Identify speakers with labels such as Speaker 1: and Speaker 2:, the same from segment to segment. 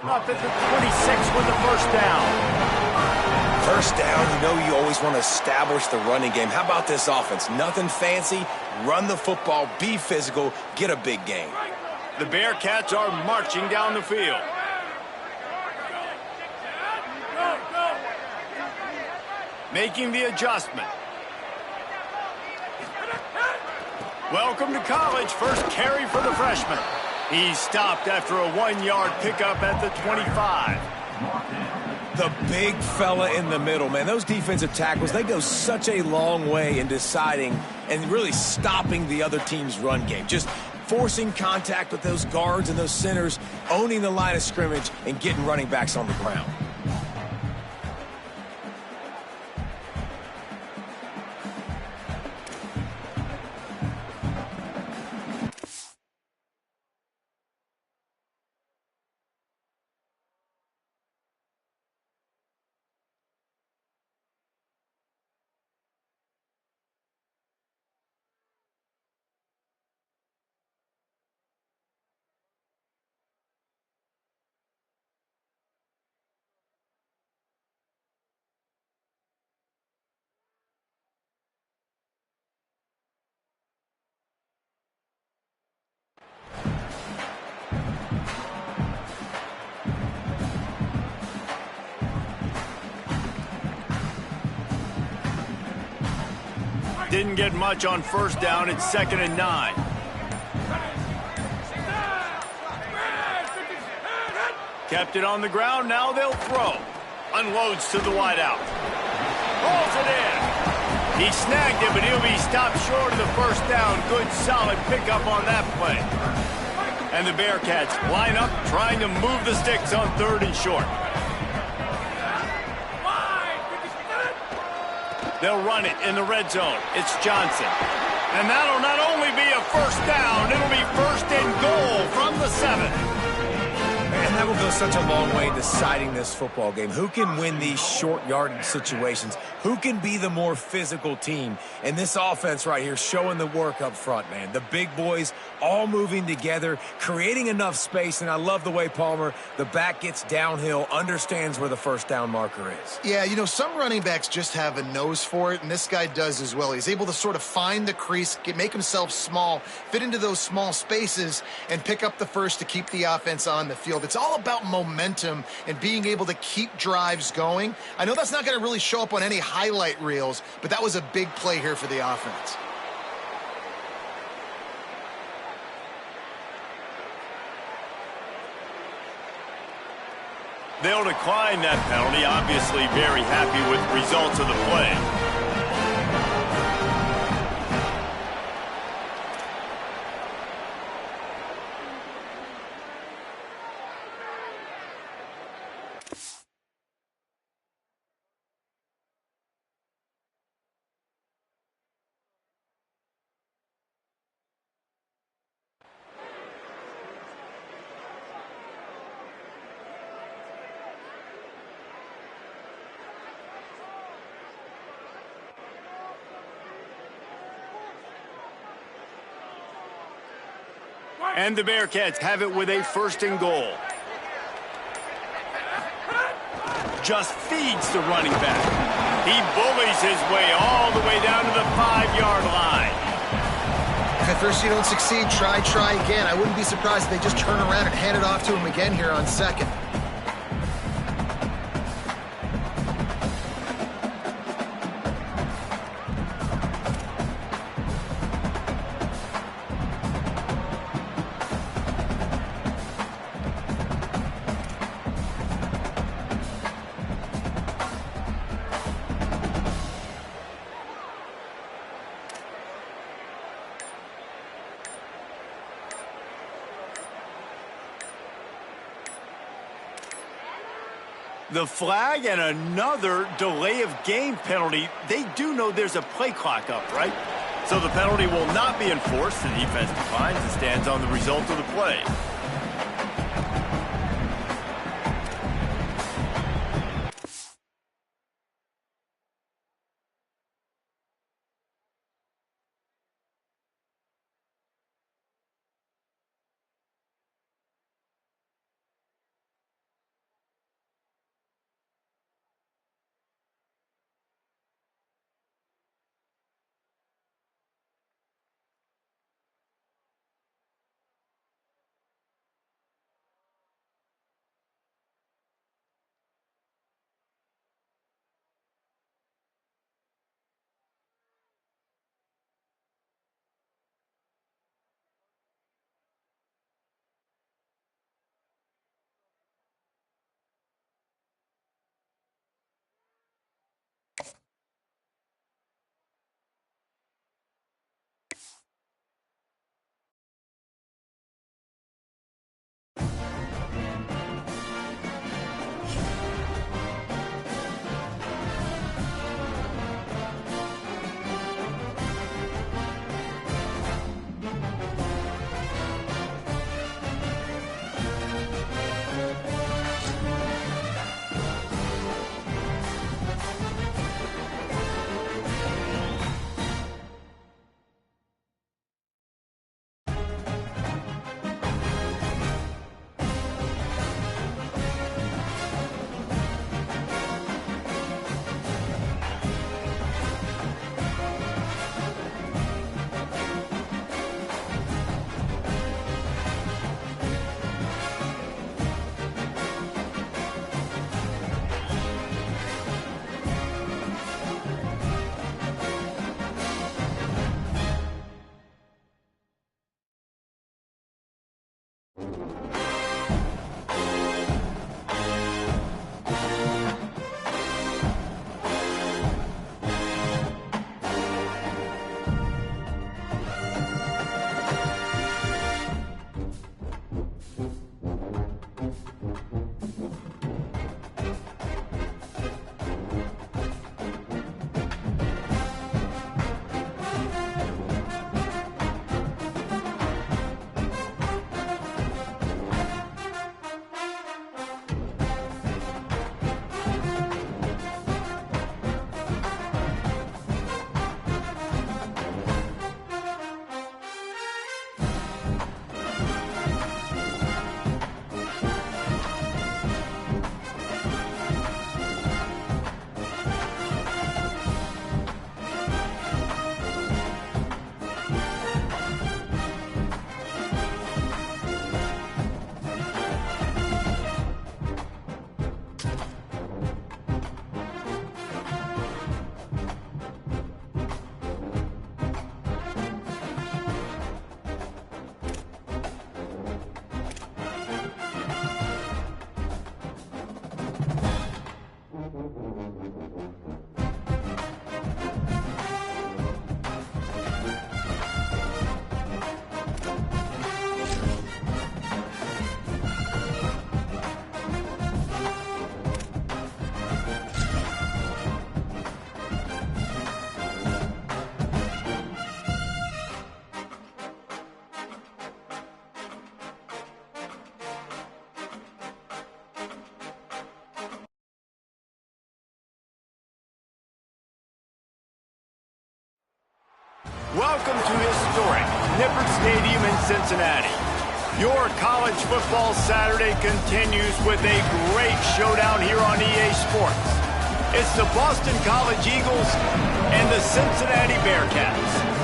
Speaker 1: Up at the 26 with the first down.
Speaker 2: First down, you always want to establish the running game. How about this offense? Nothing fancy. Run the football, be physical, get a big gain.
Speaker 1: The Bearcats are marching down the field. Making the adjustment. Welcome to college. First carry for the freshman. He's stopped after a 1-yard pickup at the 25.
Speaker 2: The big fella in the middle, man. Those defensive tackles, they go such a long way in deciding and really stopping the other team's run game. Just forcing contact with those guards and those centers, owning the line of scrimmage, and getting running backs on the ground.
Speaker 1: Didn't get much on first down. It's 2nd and 9. Kept it on the ground. Now they'll throw. Unloads to the wideout. Rolls it in. He snagged it, but he'll be stopped short of the first down. Good, solid pickup on that play. And the Bearcats line up, trying to move the sticks on 3rd and short. They'll run it in the red zone. It's Johnson. And that'll not only be a first down, it'll be 1st and goal from the 7.
Speaker 2: Man, that will go such a long way in deciding this football game. Who can win these short yardage situations? Who can be the more physical team? And this offense right here showing the work up front, man. The big boys all moving together, creating enough space. And I love the way, Palmer, the back gets downhill, understands where the first down marker is.
Speaker 3: Yeah, some running backs just have a nose for it, and this guy does as well. He's able to sort of find the crease, make himself small, fit into those small spaces, and pick up the first to keep the offense on the field. It's all about momentum and being able to keep drives going. I know that's not going to really show up on any highlight reels, but that was a big play here for the offense.
Speaker 1: They'll decline that penalty. Obviously very happy with the results of the play. And the Bearcats have it with a 1st and goal. Just feeds the running back. He bullies his way all the way down to the 5-yard line.
Speaker 3: At first you don't succeed, try again. I wouldn't be surprised if they just turn around and hand it off to him again here on 2nd.
Speaker 1: The flag and another delay of game penalty. They do know there's a play clock up, right? So the penalty will not be enforced. The defense declines and stands on the result of the play. Welcome to historic Nippert Stadium in Cincinnati. Your college football Saturday continues with a great showdown here on EA Sports. It's the Boston College Eagles and the Cincinnati Bearcats.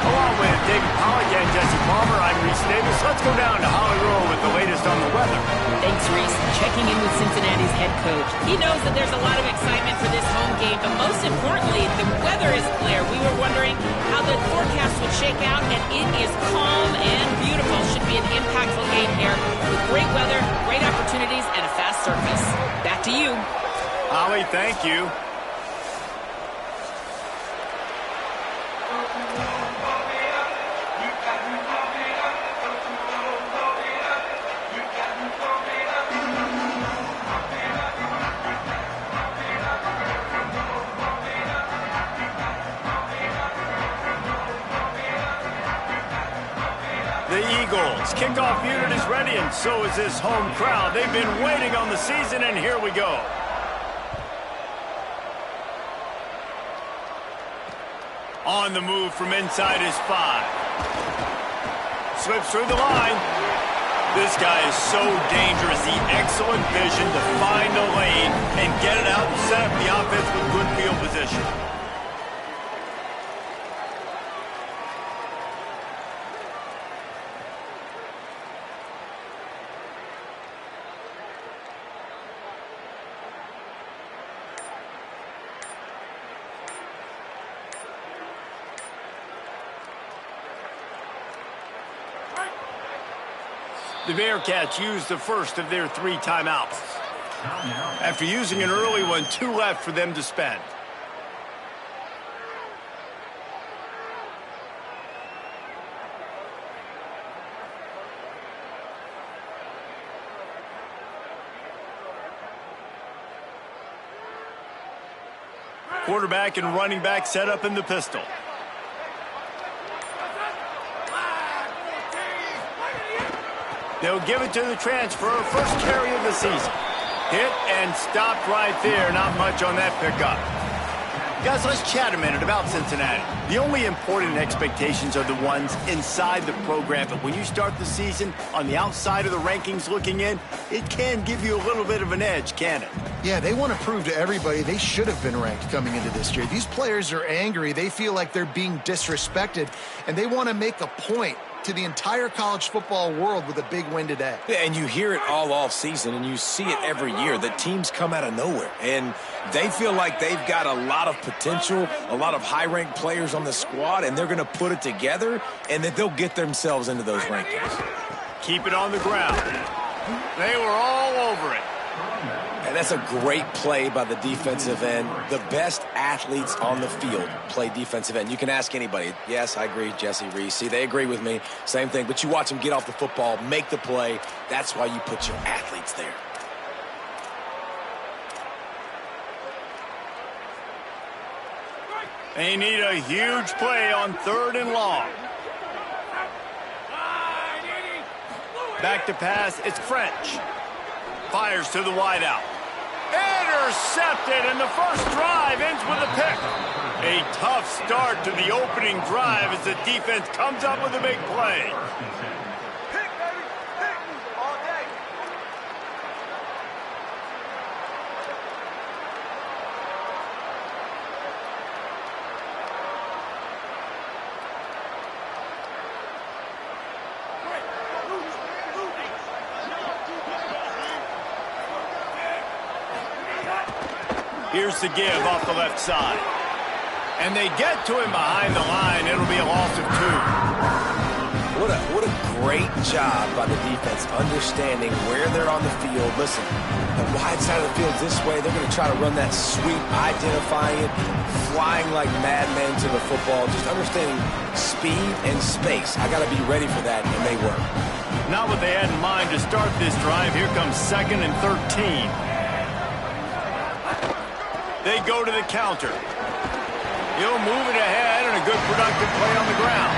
Speaker 1: Along with David Pollack and Jesse Palmer, I'm Reese Davis. Let's go down to Holly Rowe with the latest on the weather.
Speaker 4: Thanks, Reese. Checking in with Cincinnati's head coach. He knows that there's a lot of excitement for this home game, but most importantly, the weather is clear. We were wondering how the forecast would shake out, and it is calm and beautiful. Should be an impactful game here with great weather, great opportunities, and a fast surface. Back to you.
Speaker 1: Holly, thank you. The Eagles kickoff unit is ready, and so is this home crowd. They've been waiting on the season, and here we go. On the move from inside his 5. Slips through the line. This guy is so dangerous. The excellent vision to find the lane and get it out and set up the offense with good field position. The Bearcats used the first of their 3 timeouts. After using an early one, 2 left for them to spend. Quarterback and running back set up in the pistol. They'll give it to the transfer, first carry of the season. Hit and stopped right there. Not much on that pickup. Guys, let's chat a minute about Cincinnati. The only important expectations are the ones inside the program. But when you start the season on the outside of the rankings looking in, it can give you a little bit of an edge, can it?
Speaker 3: Yeah, they want to prove to everybody they should have been ranked coming into this year. These players are angry. They feel like they're being disrespected, and they want to make a point to the entire college football world with a big win today.
Speaker 2: Yeah, and you hear it all off season, and you see it every year. The teams come out of nowhere, and they feel like they've got a lot of potential, a lot of high-ranked players on the squad, and they're going to put it together, and that they'll get themselves into those rankings.
Speaker 1: Keep it on the ground. They were all over it.
Speaker 2: And that's a great play by the defensive end. The best athletes on the field play defensive end. You can ask anybody. Yes, I agree, Jesse, Reese. See, they agree with me. Same thing. But you watch them get off the football, make the play. That's why you put your athletes there.
Speaker 1: They need a huge play on 3rd and long. Back to pass. It's French. Fires to the wideout. Intercepted, and the first drive ends with a pick. A tough start to the opening drive as the defense comes up with a big play. Pick, baby, pick, all day. Here's the give off the left side. And they get to him behind the line. It'll be a loss of 2.
Speaker 2: What a great job by the defense understanding where they're on the field. Listen, the wide side of the field this way. They're going to try to run that sweep, identifying it, flying like madmen to the football, just understanding speed and space. I got to be ready for that, and they were.
Speaker 1: Not what they had in mind to start this drive. Here comes 2nd and 13. They go to the counter. He'll move it ahead, and a good productive play on the ground.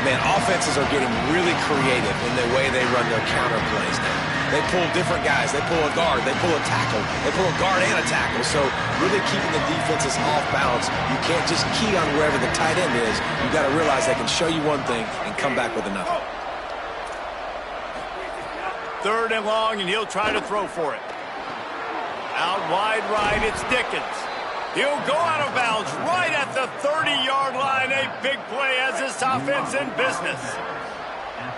Speaker 2: Man, offenses are getting really creative in the way they run their counter plays now. They pull different guys. They pull a guard. They pull a tackle. They pull a guard and a tackle. So really keeping the defenses off balance. You can't just key on wherever the tight end is. You got to realize they can show you one thing and come back with another.
Speaker 1: 3rd and long, and he'll try to throw for it. Out wide right, it's Dickens. He'll go out of bounds right at the 30-yard line. A big play as this offense in business.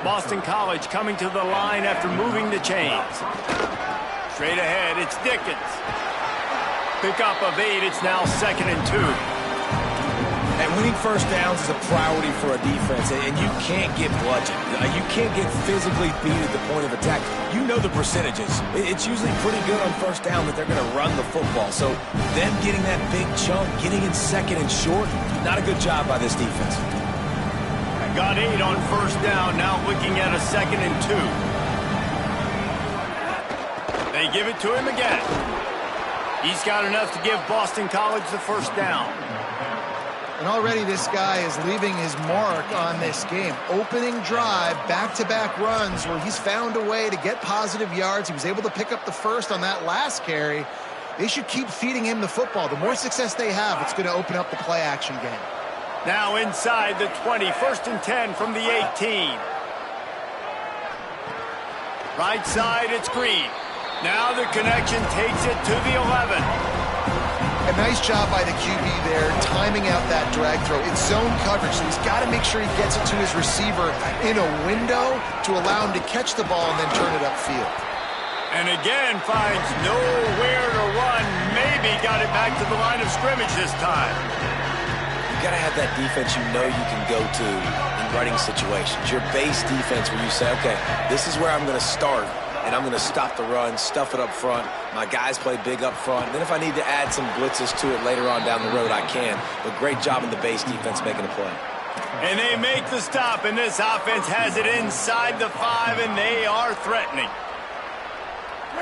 Speaker 1: Boston College coming to the line after moving the chains. Straight ahead, it's Dickens. Pickup of 8, it's now 2nd and 2.
Speaker 2: And winning first downs is a priority for a defense, and you can't get bludgeoned. You can't get physically beat at the point of attack. You know the percentages. It's usually pretty good on first down that they're going to run the football. So them getting that big chunk, getting in 2nd and short, not a good job by this defense.
Speaker 1: Got 8 on first down, now looking at a 2nd and 2. They give it to him again. He's got enough to give Boston College the first down.
Speaker 3: And already this guy is leaving his mark on this game. Opening drive, back-to-back runs where he's found a way to get positive yards. He was able to pick up the first on that last carry. They should keep feeding him the football. The more success they have, it's going to open up the play-action game.
Speaker 1: Now inside the 20, 1st and 10 from the 18. Right side, it's Green. Now the connection takes it to the 11.
Speaker 3: A nice job by the QB there, timing out that drag throw. It's zone coverage, so he's got to make sure he gets it to his receiver in a window to allow him to catch the ball and then turn it upfield.
Speaker 1: And again, finds nowhere to run. Maybe got it back to the line of scrimmage this time.
Speaker 2: You got to have that defense you know you can go to in running situations. Your base defense where you say, okay, this is where I'm going to start. And I'm going to stop the run, stuff it up front. My guys play big up front. And then if I need to add some blitzes to it later on down the road, I can. But great job in the base defense making a play.
Speaker 1: And they make the stop, and this offense has it inside the 5, and they are threatening.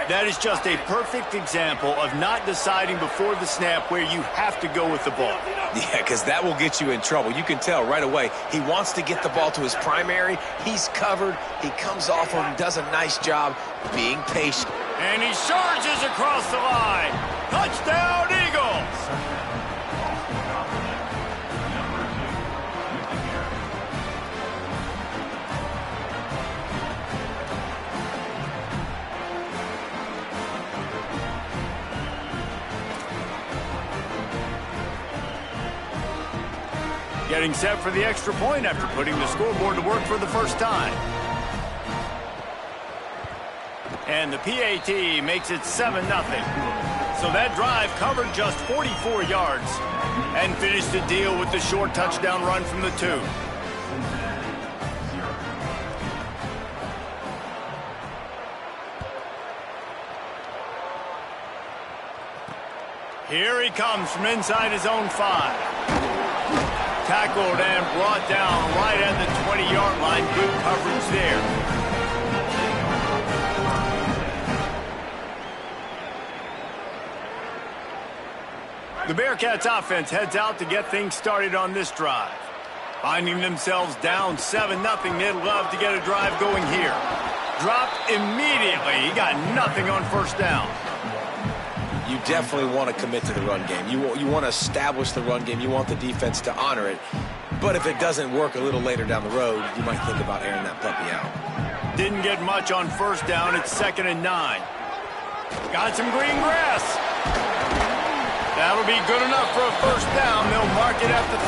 Speaker 1: That is just a perfect example of not deciding before the snap where you have to go with the ball.
Speaker 2: Yeah, because that will get you in trouble. You can tell right away he wants to get the ball to his primary. He's covered. He comes off him, does a nice job being patient.
Speaker 1: And he charges across the line. Touchdown, Eagles! Getting set for the extra point after putting the scoreboard to work for the first time. And the PAT makes it 7-0. So that drive covered just 44 yards and finished the deal with the short touchdown run from the 2. Here he comes from inside his own 5. Tackled and brought down right at the 20-yard line. Good coverage there. The Bearcats offense heads out to get things started on this drive. Finding themselves down 7-0, they'd love to get a drive going here. Dropped immediately. He got nothing on first down.
Speaker 2: You definitely want to commit to the run game. You want to establish the run game. You want the defense to honor it. But if it doesn't work a little later down the road, you might think about airing that puppy out.
Speaker 1: Didn't get much on first down. It's 2nd and 9. Got some green grass. That'll be good enough for a first down. They'll mark it at the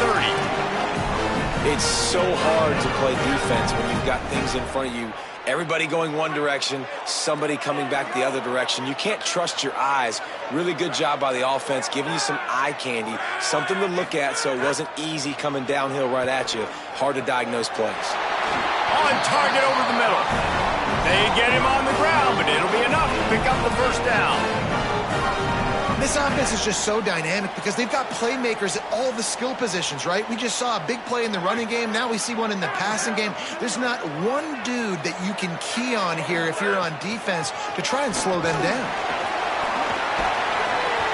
Speaker 1: 30.
Speaker 2: It's so hard to play defense when you've got things in front of you. Everybody going one direction, somebody coming back the other direction. You can't trust your eyes. Really good job by the offense, giving you some eye candy, something to look at so it wasn't easy coming downhill right at you. Hard to diagnose plays.
Speaker 1: On target over the middle. They get him on the ground, but it'll be enough to pick up the first down.
Speaker 3: This offense is just so dynamic because they've got playmakers at all the skill positions, right? We just saw a big play in the running game. Now we see one in the passing game. There's not one dude that you can key on here if you're on defense to try and slow them down.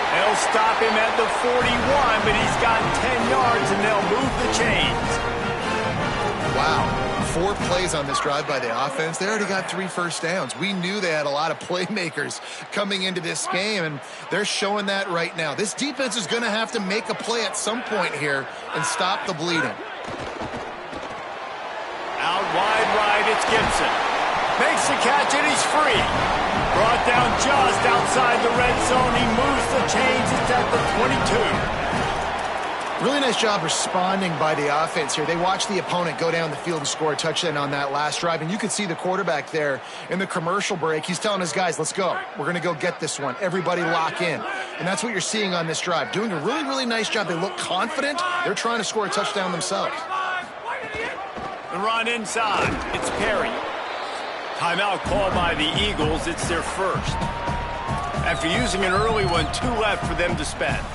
Speaker 1: They'll stop him at the 41, but he's got 10 yards, and they'll move the chains.
Speaker 3: Wow. 4 plays on this drive by the offense. They already got 3 first downs. We knew they had a lot of playmakers coming into this game, and they're showing that right now. This defense is going to have to make a play at some point here and stop the bleeding.
Speaker 1: Out wide right, it's Gibson. Makes the catch, and he's free. Brought down just outside the red zone. He moves the chains. It's at the 22.
Speaker 3: Really nice job responding by the offense here. They watched the opponent go down the field and score a touchdown on that last drive, and you could see the quarterback there in the commercial break. He's telling his guys, let's go. We're going to go get this one. Everybody lock in. And that's what you're seeing on this drive. Doing a really, really nice job. They look confident. They're trying to score a touchdown themselves.
Speaker 1: The run inside. It's Perry. Timeout called by the Eagles. It's their first. After using an early one, 2 left for them to spend.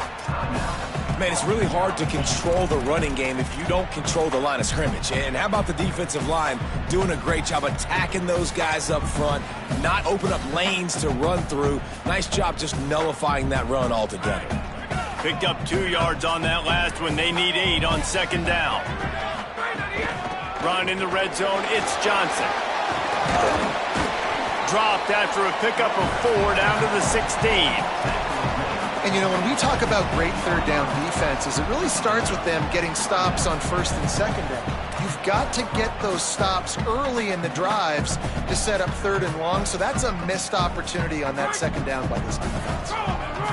Speaker 2: Man, it's really hard to control the running game if you don't control the line of scrimmage. And how about the defensive line doing a great job attacking those guys up front, not open up lanes to run through. Nice job just nullifying that run altogether.
Speaker 1: Picked up 2 yards on that last one. They need 8 on second down. Run in the red zone. It's Johnson. Dropped after a pickup of 4 down to the 16.
Speaker 3: And, you know, when we talk about great third down defenses, it really starts with them getting stops on first and second down. You've got to get those stops early in the drives to set up third and long, so that's a missed opportunity on that second down by this defense.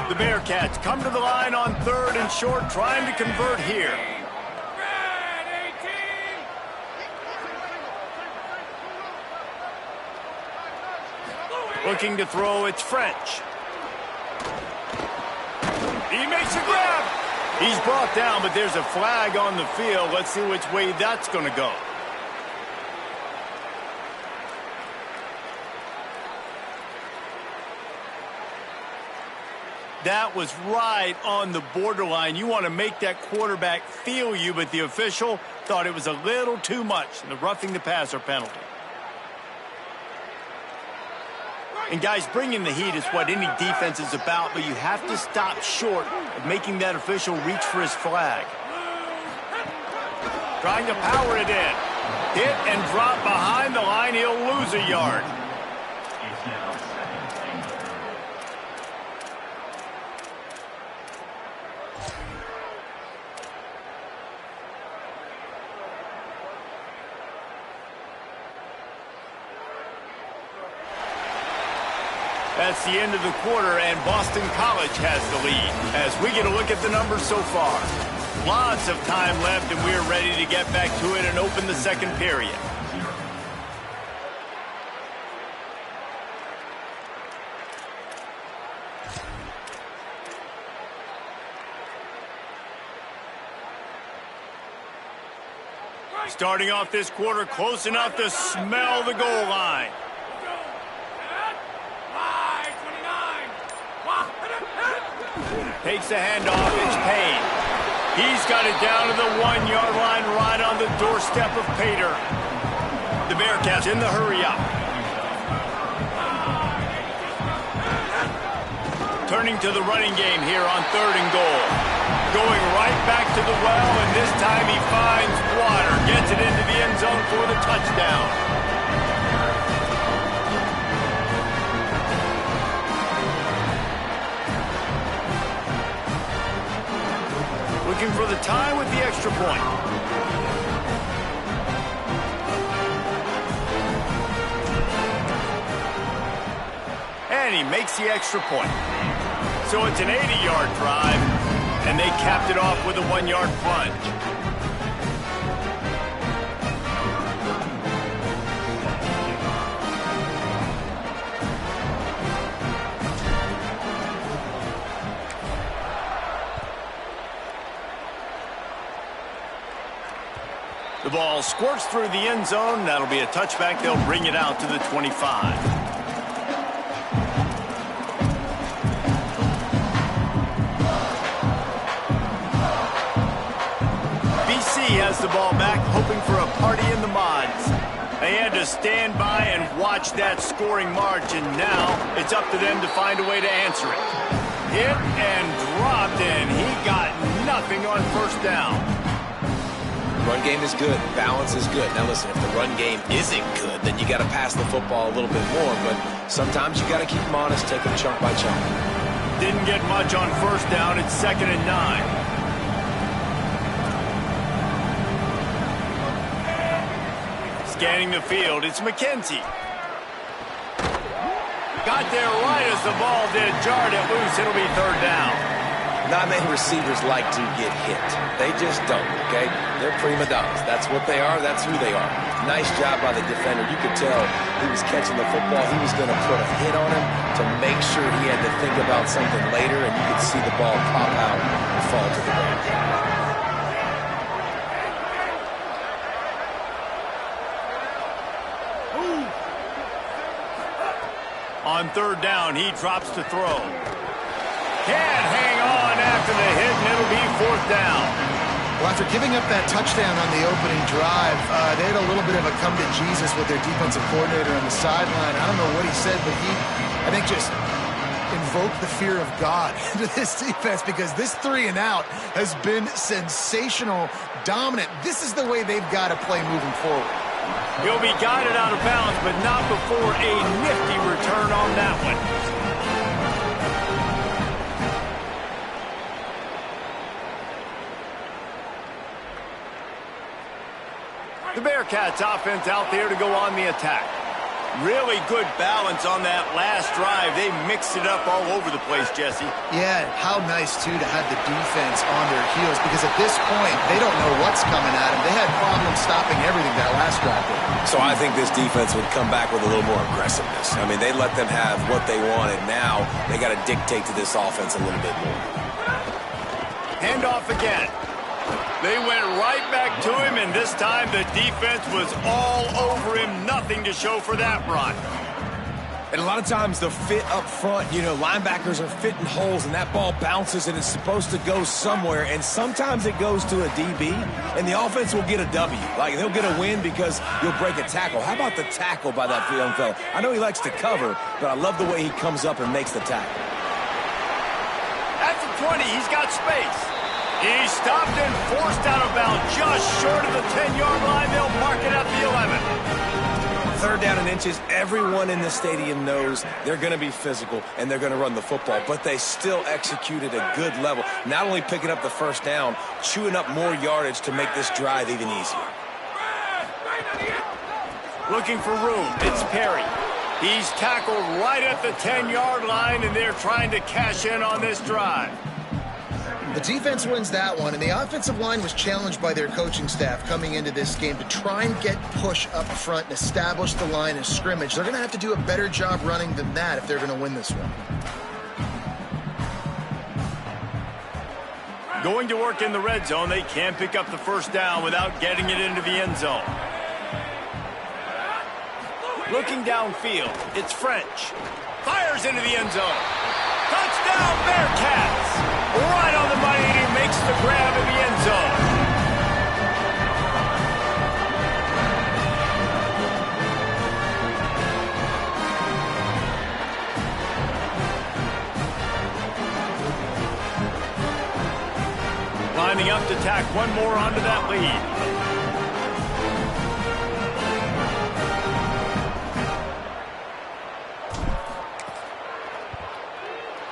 Speaker 1: The Bearcats come to the line on 3rd and short, trying to convert here. Looking to throw, it's French. He makes a grab. He's brought down, but there's a flag on the field. Let's see which way that's going to go. That was right on the borderline. You want to make that quarterback feel you, but the official thought it was a little too much. The roughing the passer penalty. And, guys, bringing the heat is what any defense is about, but you have to stop short of making that official reach for his flag. Trying to power it in. Hit and drop behind the line. He'll lose a yard. That's the end of the quarter, and Boston College has the lead as we get a look at the numbers so far. Lots of time left, and we're ready to get back to it and open the second period. Starting off this quarter, close enough to smell the goal line. Takes the handoff, it's Payne. He's got it down to the 1-yard line, right on the doorstep of Pater. The Bearcats in the hurry up. Turning to the running game here on 3rd and goal. Going right back to the well, and this time he finds water. Gets it into the end zone for the touchdown. Looking for the tie with the extra point. And he makes the extra point. So it's an 80-yard drive, and they capped it off with a 1-yard plunge. The ball squirts through the end zone. That'll be a touchback. They'll bring it out to the 25. BC has the ball back, hoping for a party in the mods. They had to stand by and watch that scoring march, and now it's up to them to find a way to answer it. Hit and dropped, and he got nothing on first down.
Speaker 2: Run game is good. Balance is good. Now listen, if the run game isn't good, then you got to pass the football a little bit more. But sometimes you got to keep them honest, take them chunk by chunk.
Speaker 1: Didn't get much on first down. It's 2nd and 9. Scanning the field, it's McKenzie. Got there right as the ball did. Jarred it loose. It'll be 3rd down.
Speaker 2: Not many receivers like to get hit. They just don't, okay? They're prima donnas. That's what they are. That's who they are. Nice job by the defender. You could tell he was catching the football. He was going to put a hit on him to make sure he had to think about something later, and you could see the ball pop out and fall to the ground.
Speaker 1: On 3rd down, he drops to throw. Can't hang on after the hit, and it'll be 4th down.
Speaker 3: Well, after giving up that touchdown on the opening drive, they had a little bit of a come to Jesus with their defensive coordinator on the sideline. I don't know what he said, but he, I think, just invoked the fear of God into this defense, because this 3 and out has been sensational, dominant. This is the way they've got to play moving forward.
Speaker 1: He'll be guided out of bounds, but not before a nifty return on that one. The Bearcats offense out there to go on the attack. Really good balance on that last drive. They mixed it up all over the place, Jesse.
Speaker 3: Yeah, how nice, too, to have the defense on their heels, because at this point, they don't know what's coming at them. They had problems stopping everything that last drive.
Speaker 2: So I think this defense would come back with a little more aggressiveness. I mean, they let them have what they wanted. Now they got to dictate to this offense a little bit more.
Speaker 1: Handoff again. They went right back to him, and this time the defense was all over him. Nothing to show for that run.
Speaker 2: And a lot of times the fit up front, you know, linebackers are fitting holes, and that ball bounces, and it's supposed to go somewhere. And sometimes it goes to a DB, and the offense will get a W. Like, they'll get a win because you'll break a tackle. How about the tackle by that young fella? I know he likes to cover, but I love the way he comes up and makes the tackle.
Speaker 1: At the 20, he's got space. He's stopped and forced out of bounds just short of the 10-yard line. They'll mark it at the 11.
Speaker 2: 3rd down and inches. Everyone in the stadium knows they're going to be physical and they're going to run the football, but they still executed a good level. Not only picking up the 1st down, chewing up more yardage to make this drive even easier.
Speaker 1: Looking for room. It's Perry. He's tackled right at the 10-yard line, and they're trying to cash in on this drive.
Speaker 3: The defense wins that one, and the offensive line was challenged by their coaching staff coming into this game to try and get push up front and establish the line of scrimmage. They're going to have to do a better job running than that if they're going to win this one.
Speaker 1: Going to work in the red zone. They can't pick up the 1st down without getting it into the end zone. Looking downfield, it's French. Fires into the end zone. Touchdown, Bearcats! Right on the money, and he makes the grab in the end zone. Lining up to tack one more onto that lead.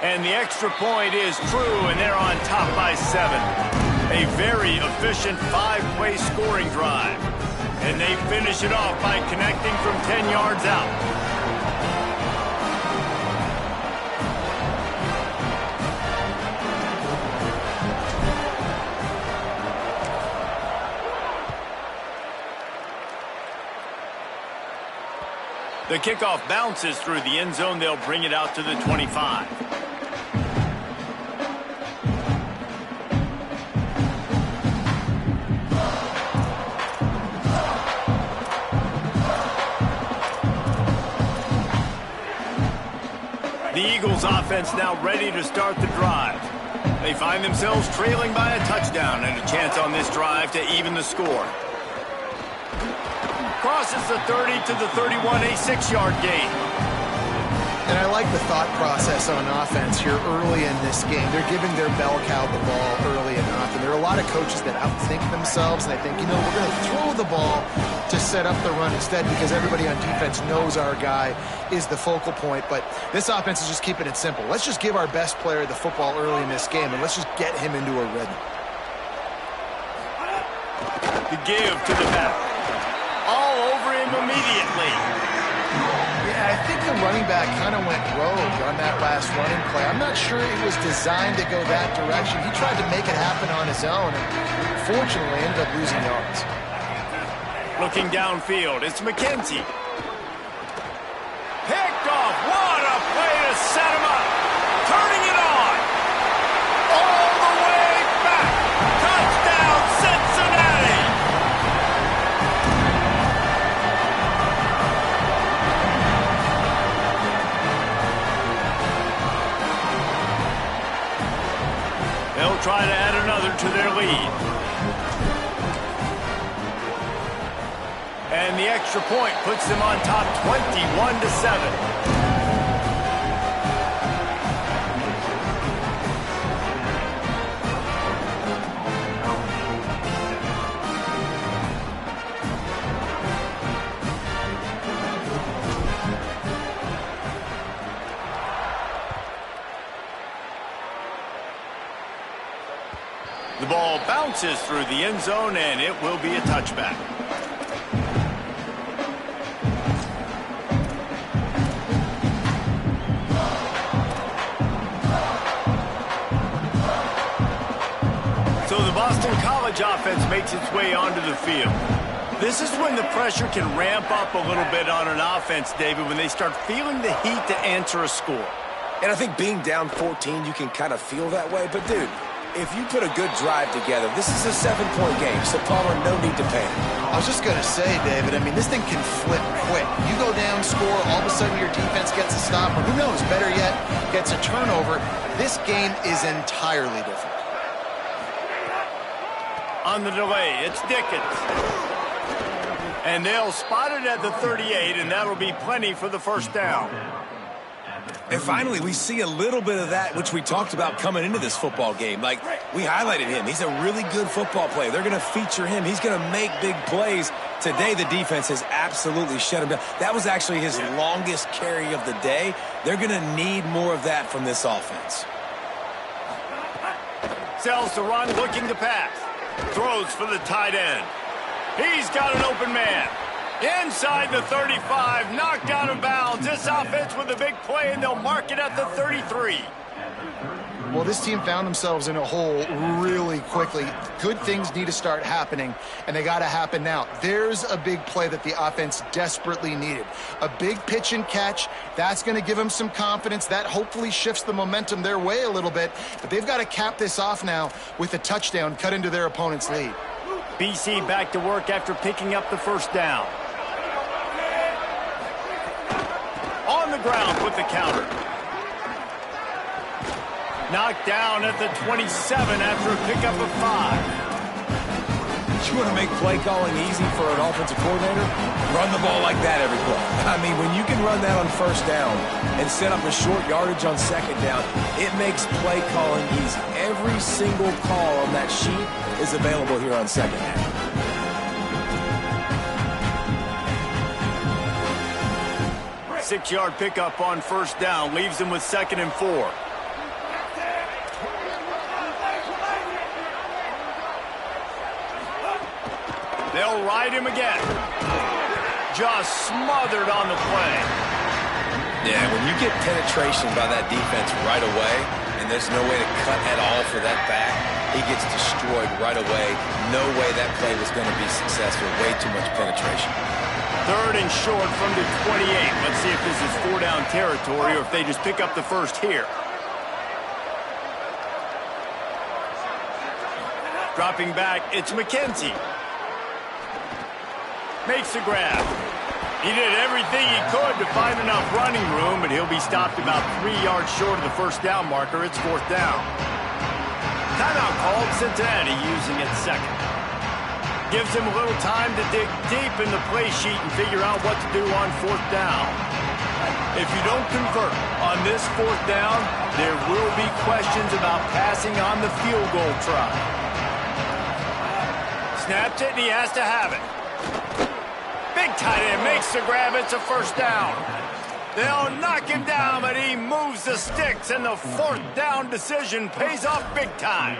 Speaker 1: And the extra point is true, and they're on top by 7. A very efficient 5-play scoring drive. And they finish it off by connecting from 10 yards out. The kickoff bounces through the end zone. They'll bring it out to the 25. The Eagles offense now ready to start the drive. They find themselves trailing by a touchdown and a chance on this drive to even the score. Crosses the 30 to the 31, a 6-yard gain.
Speaker 3: And I like the thought process on offense here early in this game. They're giving their bell cow the ball early enough. And there are a lot of coaches that outthink themselves, and they think, we're going to throw the ball to set up the run instead because everybody on defense knows our guy is the focal point. But this offense is just keeping it simple. Let's just give our best player the football early in this game, and let's just get him into a rhythm.
Speaker 1: The give to the back. All over him immediately.
Speaker 3: Yeah, I think the running back kind of went rogue on that last running play. I'm not sure it was designed to go that direction. He tried to make it happen on his own, and fortunately ended up losing yards.
Speaker 1: Looking downfield, it's McKenzie. Picked off. What a play to set him up. Turning it on. All the way back. Touchdown, Cincinnati. They'll try to add another to their lead. And the extra point puts them on top 21-7. The ball bounces through the end zone, and it will be a touchback. College offense makes its way onto the field. This is when the pressure can ramp up a little bit on an offense, David, when they start feeling the heat to answer a score.
Speaker 2: And I think being down 14, you can kind of feel that way. But, dude, if you put a good drive together, this is a 7-point game, so Palmer, no need to panic.
Speaker 3: I was just going to say, David, this thing can flip quick. You go down, score, all of a sudden your defense gets a stop, or who knows, better yet, gets a turnover. This game is entirely different.
Speaker 1: On the delay, it's Dickens. And they'll spot it at the 38, and that'll be plenty for the first down.
Speaker 2: And finally, we see a little bit of that, which we talked about coming into this football game. Like, we highlighted him. He's a really good football player. They're going to feature him. He's going to make big plays. Today, the defense has absolutely shut him down. That was actually his longest carry of the day. They're going to need more of that from this offense.
Speaker 1: Sells to run, looking to pass. Throws for the tight end. He's got an open man. Inside the 35, knocked out of bounds. This offense with a big play, and they'll mark it at the 33.
Speaker 3: Well, this team found themselves in a hole really quickly. Good things need to start happening, and they got to happen now. There's a big play that the offense desperately needed. A big pitch and catch. That's going to give them some confidence. That hopefully shifts the momentum their way a little bit. But they've got to cap this off now with a touchdown cut into their opponent's lead.
Speaker 1: BC back to work after picking up the first down. On the ground with the counter. Knocked down at the 27 after a pickup of 5.
Speaker 2: You want to make play calling easy for an offensive coordinator? Run the ball like that every play. I mean, when you can run that on first down and set up a short yardage on second down, it makes play calling easy. Every single call on that sheet is available here on second down.
Speaker 1: Six-yard pickup on first down leaves them with 2nd and 4. They'll ride him again. Just smothered on the play.
Speaker 2: Yeah, when you get penetration by that defense right away, and there's no way to cut at all for that back, he gets destroyed right away. No way that play was going to be successful. Way too much penetration.
Speaker 1: 3rd and short from the 28. Let's see if this is 4-down territory or if they just pick up the first here. Dropping back, it's McKenzie. Makes the grab. He did everything he could to find enough running room, but he'll be stopped about 3 yards short of the first down marker. It's 4th down. Timeout called. Cincinnati using it 2nd. Gives him a little time to dig deep in the play sheet and figure out what to do on 4th down. If you don't convert on this fourth down, there will be questions about passing on the field goal try. Snaps it, and he has to have it. Big tight end makes the grab. It's a first down. They'll knock him down, but he moves the sticks, and the fourth down decision pays off big time.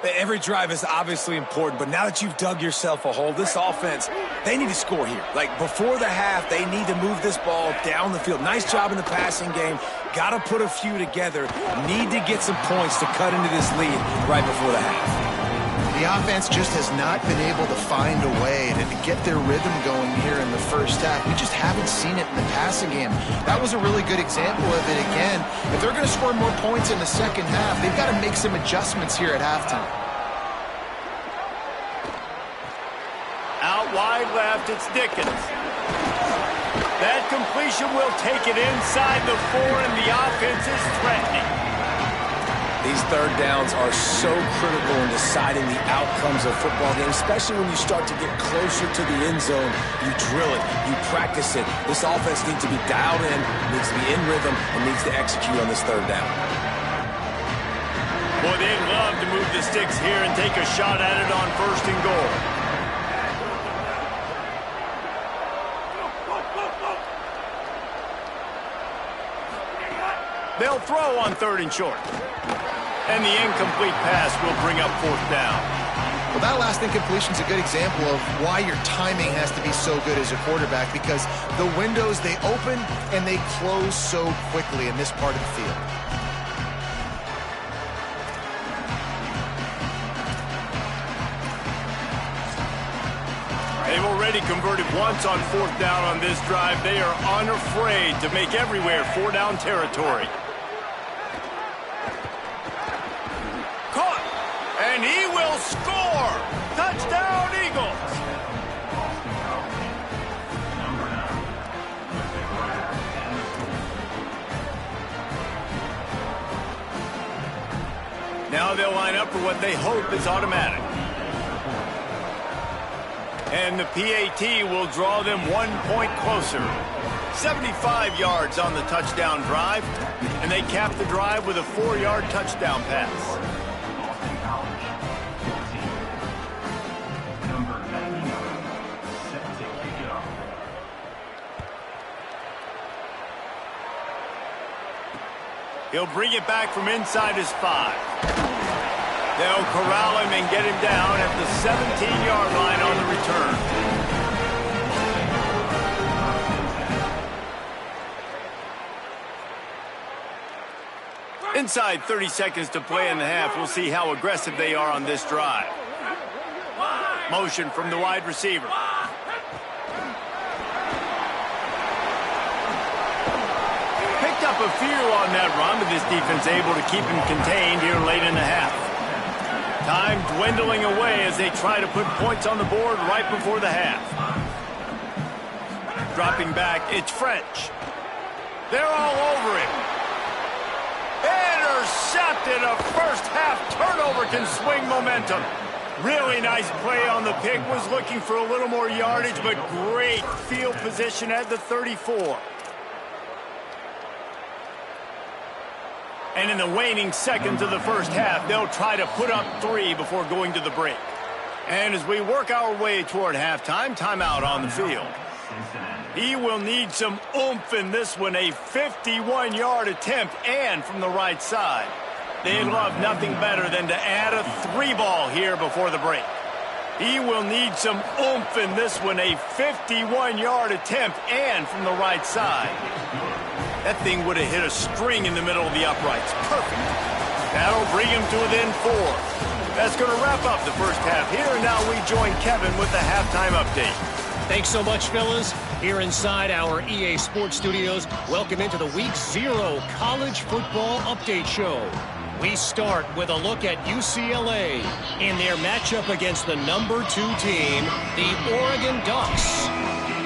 Speaker 2: Every drive is obviously important, but now that you've dug yourself a hole, this offense, they need to score here. Like, before the half, they need to move this ball down the field. Nice job in the passing game. Got to put a few together. Need to get some points to cut into this lead right before the half.
Speaker 3: The offense just has not been able to find a way to get their rhythm going here in the first half. We just haven't seen it in the passing game. That was a really good example of it again. If they're going to score more points in the second half, they've got to make some adjustments here at halftime.
Speaker 1: Out wide left, it's Dickens. That completion will take it inside the 4, and the offense is threatening.
Speaker 2: These third downs are so critical in deciding the outcomes of football games, especially when you start to get closer to the end zone. You drill it, you practice it. This offense needs to be dialed in, needs to be in rhythm, and needs to execute on this third down.
Speaker 1: Boy, they'd love to move the sticks here and take a shot at it on first and goal. They'll throw on third and short. And the incomplete pass will bring up fourth down.
Speaker 3: Well, that last incompletion is a good example of why your timing has to be so good as a quarterback, because the windows, they open and they close so quickly in this part of the field.
Speaker 1: They've already converted once on fourth down on this drive. They are unafraid to make everywhere four-down territory. Caught, and he will score! Touchdown, Eagles! Now they'll line up for what they hope is automatic. And the PAT will draw them 1 point closer. 75 yards on the touchdown drive, and they cap the drive with a 4-yard touchdown pass. He'll bring it back from inside his 5. They'll corral him and get him down at the 17-yard line on the return. Inside 30 seconds to play in the half. We'll see how aggressive they are on this drive. Motion from the wide receiver. Picked up a few on that run, but this defense able to keep him contained here late in the half. Time dwindling away as they try to put points on the board right before the half. Dropping back, it's French. They're all over him. Intercepted. A first half turnover can swing momentum. Really nice play on the pick. Was looking for a little more yardage, but great field position at the 34. And in the waning seconds of the first half, they'll try to put up 3 before going to the break. And as we work our way toward halftime, timeout on the field. He will need some oomph in this one, a 51-yard attempt and from the right side. They'd love nothing better than to add a 3-ball here before the break. He will need some oomph in this one, a 51-yard attempt and from the right side. That thing would have hit a string in the middle of the uprights. Perfect. That'll bring him to within 4. That's going to wrap up the first half here, and now we join Kevin with the halftime update.
Speaker 5: Thanks so much, fellas. Here inside our EA Sports Studios, welcome into the Week 0 College Football Update Show. We start with a look at UCLA in their matchup against the number 2 team, the Oregon Ducks.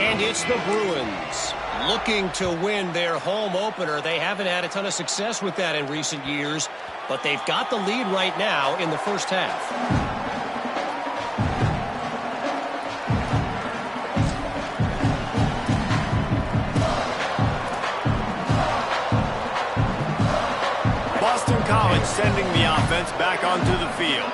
Speaker 5: And it's the Bruins. Looking to win their home opener. They haven't had a ton of success with that in recent years, but they've got the lead right now in the first half.
Speaker 1: coach sending the offense back onto the field.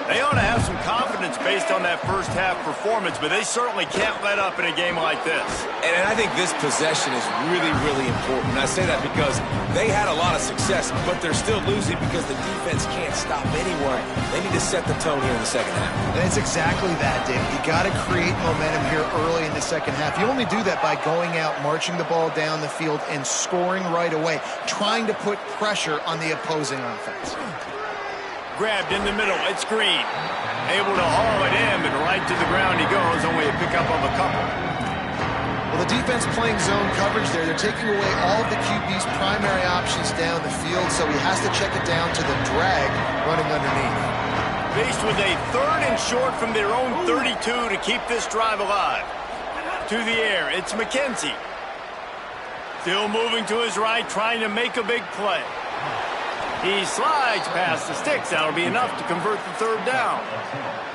Speaker 1: They ought to have some confidence based on that first half performance, but they certainly can't let up in a game like this.
Speaker 2: And I think this possession is really, really important. I say that because they had a lot of success, but they're still losing because the defense can't stop anyone. They need to set the tone here in the second half.
Speaker 3: And it's exactly that, David. You got to create momentum here early in the second half. You only do that by going out, marching the ball down the field, and scoring right away, trying to put pressure on the opposing offense.
Speaker 1: Grabbed in the middle, it's Green. Able to haul it in, but right to the ground he goes, only a pickup of a couple.
Speaker 3: Well, the defense playing zone coverage there. They're taking away all of the QB's primary options down the field, so he has to check it down to the drag running underneath.
Speaker 1: Faced with a 3rd and short from their own 32 to keep this drive alive. To the air, it's McKenzie. Still moving to his right, trying to make a big play. He slides past the sticks. That'll be enough to convert the 3rd down.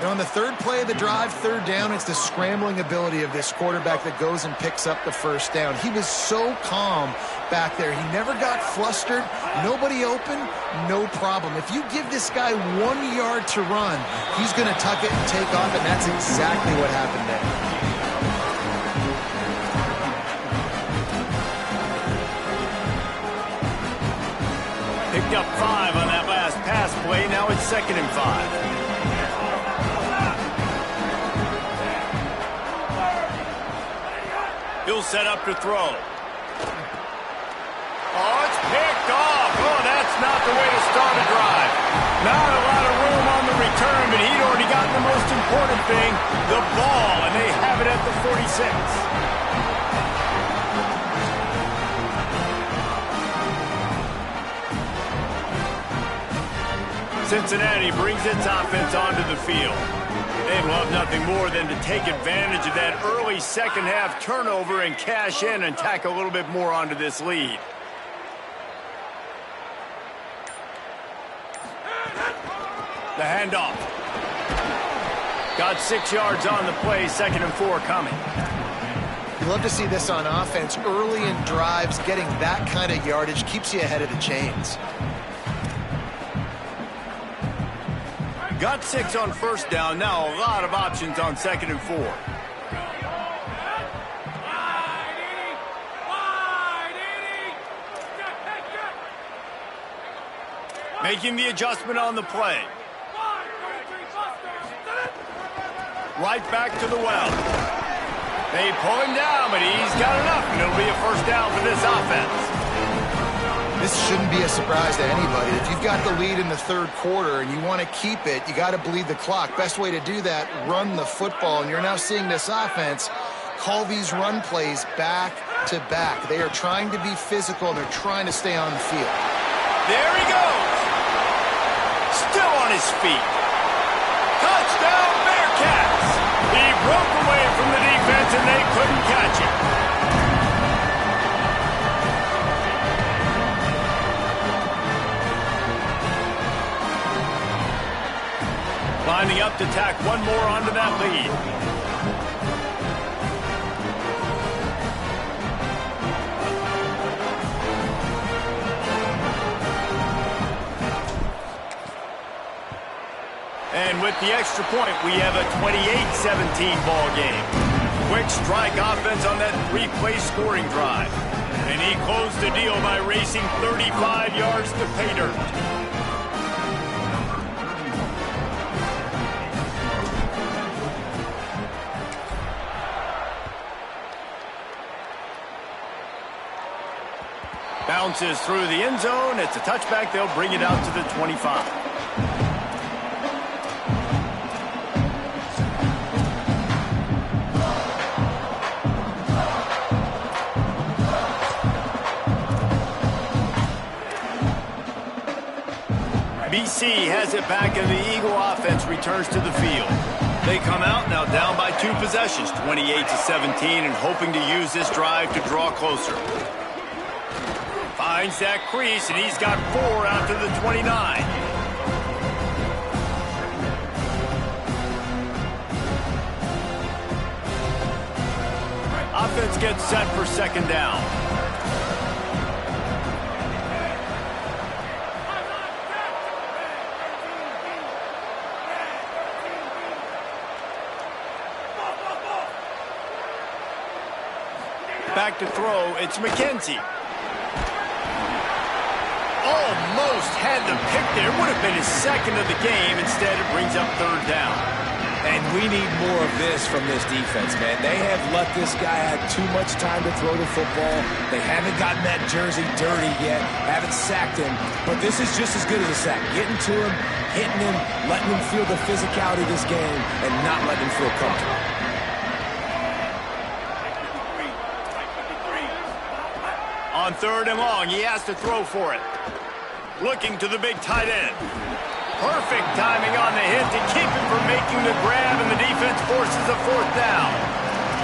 Speaker 3: And on the 3rd play of the drive, 3rd down, it's the scrambling ability of this quarterback that goes and picks up the 1st down. He was so calm back there. He never got flustered. Nobody open, no problem. If you give this guy 1 yard to run, he's going to tuck it and take off, and that's exactly what happened there.
Speaker 1: Picked up 5 on that last pass play. Now it's 2nd and 5. He'll set up to throw. Oh, it's picked off. Oh, that's not the way to start a drive. Not a lot of room on the return, but he'd already gotten the most important thing, the ball, and they have it at the 46. Cincinnati brings its offense onto the field. They'd love nothing more than to take advantage of that early second half turnover and cash in and tack a little bit more onto this lead. The handoff. Got 6 yards on the play, 2nd and 4 coming.
Speaker 3: You love to see this on offense. Early in drives, getting that kind of yardage keeps you ahead of the chains.
Speaker 1: Got 6 on 1st down. Now a lot of options on 2nd and 4. Making the adjustment on the play. Right back to the well. They pull him down, but he's got enough, and it'll be a 1st down for this offense.
Speaker 3: This shouldn't be a surprise to anybody. If you've got the lead in the 3rd quarter and you want to keep it, you got to bleed the clock. Best way to do that, run the football. And you're now seeing this offense call these run plays back to back. They are trying to be physical, and they're trying to stay on the field.
Speaker 1: There he goes. Still on his feet. Touchdown, Bearcats. He broke away from the defense, and they couldn't catch him. Lining up to tack one more onto that lead. And with the extra point, we have a 28-17 ball game. Quick strike offense on that 3-play scoring drive. And he closed the deal by racing 35 yards to pay dirt. Bounces through the end zone. It's a touchback. They'll bring it out to the 25. BC has it back, and the Eagle offense returns to the field. They come out now down by 2 possessions, 28-17, and hoping to use this drive to draw closer. Finds that crease, and he's got 4 out to the 29. Offense gets set for 2nd down. Back to throw, it's McKenzie. Almost had the pick there. Would have been his second of the game. Instead, it brings up third down.
Speaker 2: And we need more of this from this defense, man. They have let this guy have too much time to throw the football. They haven't gotten that jersey dirty yet, haven't sacked him. But this is just as good as a sack. Getting to him, hitting him, letting him feel the physicality of this game, and not letting him feel comfortable.
Speaker 1: On third and long, he has to throw for it. Looking to the big tight end. Perfect timing on the hit to keep him from making the grab, and the defense forces a fourth down.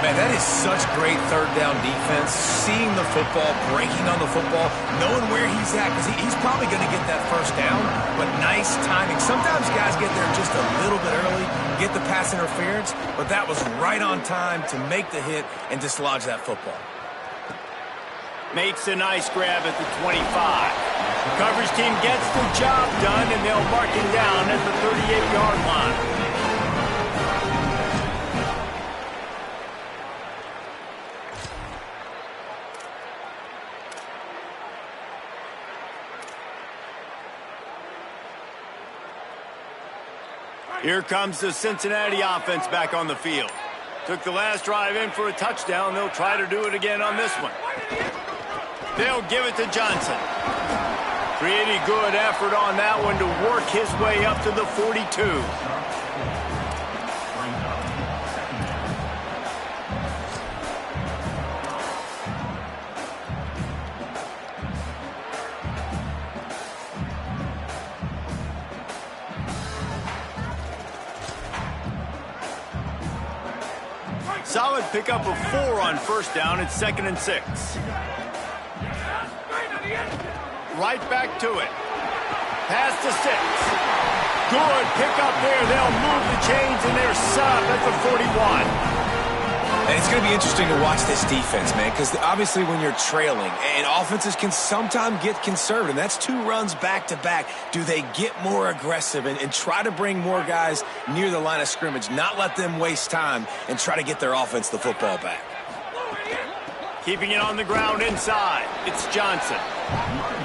Speaker 2: Man, that is such great third down defense. Seeing the football, breaking on the football, knowing where he's at, because he's probably going to get that first down, but nice timing. Sometimes guys get there just a little bit early, get the pass interference, but that was right on time to make the hit and dislodge that football.
Speaker 1: Makes a nice grab at the 25. The coverage team gets the job done, and they'll mark him down at the 38-yard line. Here comes the Cincinnati offense back on the field. Took the last drive in for a touchdown. They'll try to do it again on this one. They'll give it to Johnson. Pretty good effort on that one to work his way up to the 42. Solid pickup of 4 on first down. It's 2nd and 6. Right back to it. Pass to 6. Good pickup there. They'll move the chains, and they're set up at the 41.
Speaker 2: And it's going to be interesting to watch this defense, man, because obviously when you're trailing, and offenses can sometimes get conservative, and that's 2 runs back-to-back. Do they get more aggressive and try to bring more guys near the line of scrimmage, not let them waste time, and try to get their offense the football back?
Speaker 1: Keeping it on the ground inside. It's Johnson.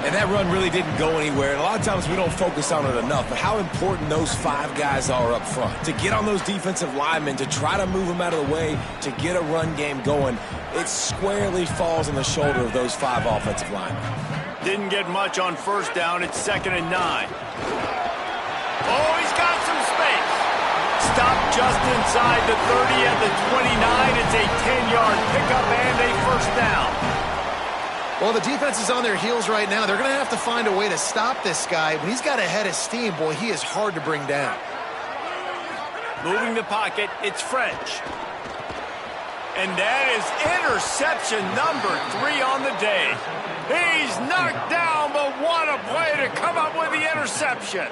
Speaker 2: And that run really didn't go anywhere. And a lot of times we don't focus on it enough. But how important those 5 guys are up front. To get on those defensive linemen, to try to move them out of the way, to get a run game going, it squarely falls on the shoulder of those 5 offensive linemen.
Speaker 1: Didn't get much on first down. It's 2nd and 9. Oh, he's got some space. Stopped just inside the 30 at the 29. It's a 10-yard pickup and a first down.
Speaker 3: Well, the defense is on their heels right now. They're going to have to find a way to stop this guy. When he's got a head of steam, boy, he is hard to bring down.
Speaker 1: Moving the pocket, it's French. And that is interception number 3 on the day. He's knocked down, but what a play to come up with the interception.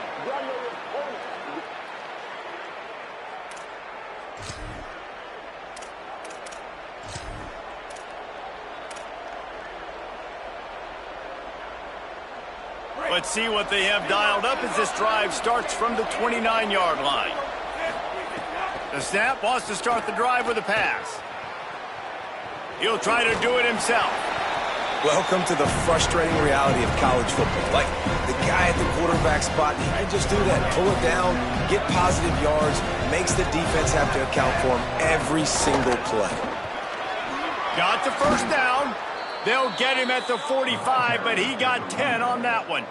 Speaker 1: Let's see what they have dialed up as this drive starts from the 29-yard line. The snap wants to start the drive with a pass. He'll try to do it himself.
Speaker 2: Welcome to the frustrating reality of college football. Like, the guy at the quarterback spot, he can just do that. Pull it down, get positive yards, makes the defense have to account for him every single play.
Speaker 1: Got the first down. They'll get him at the 45, but he got 10 on that one.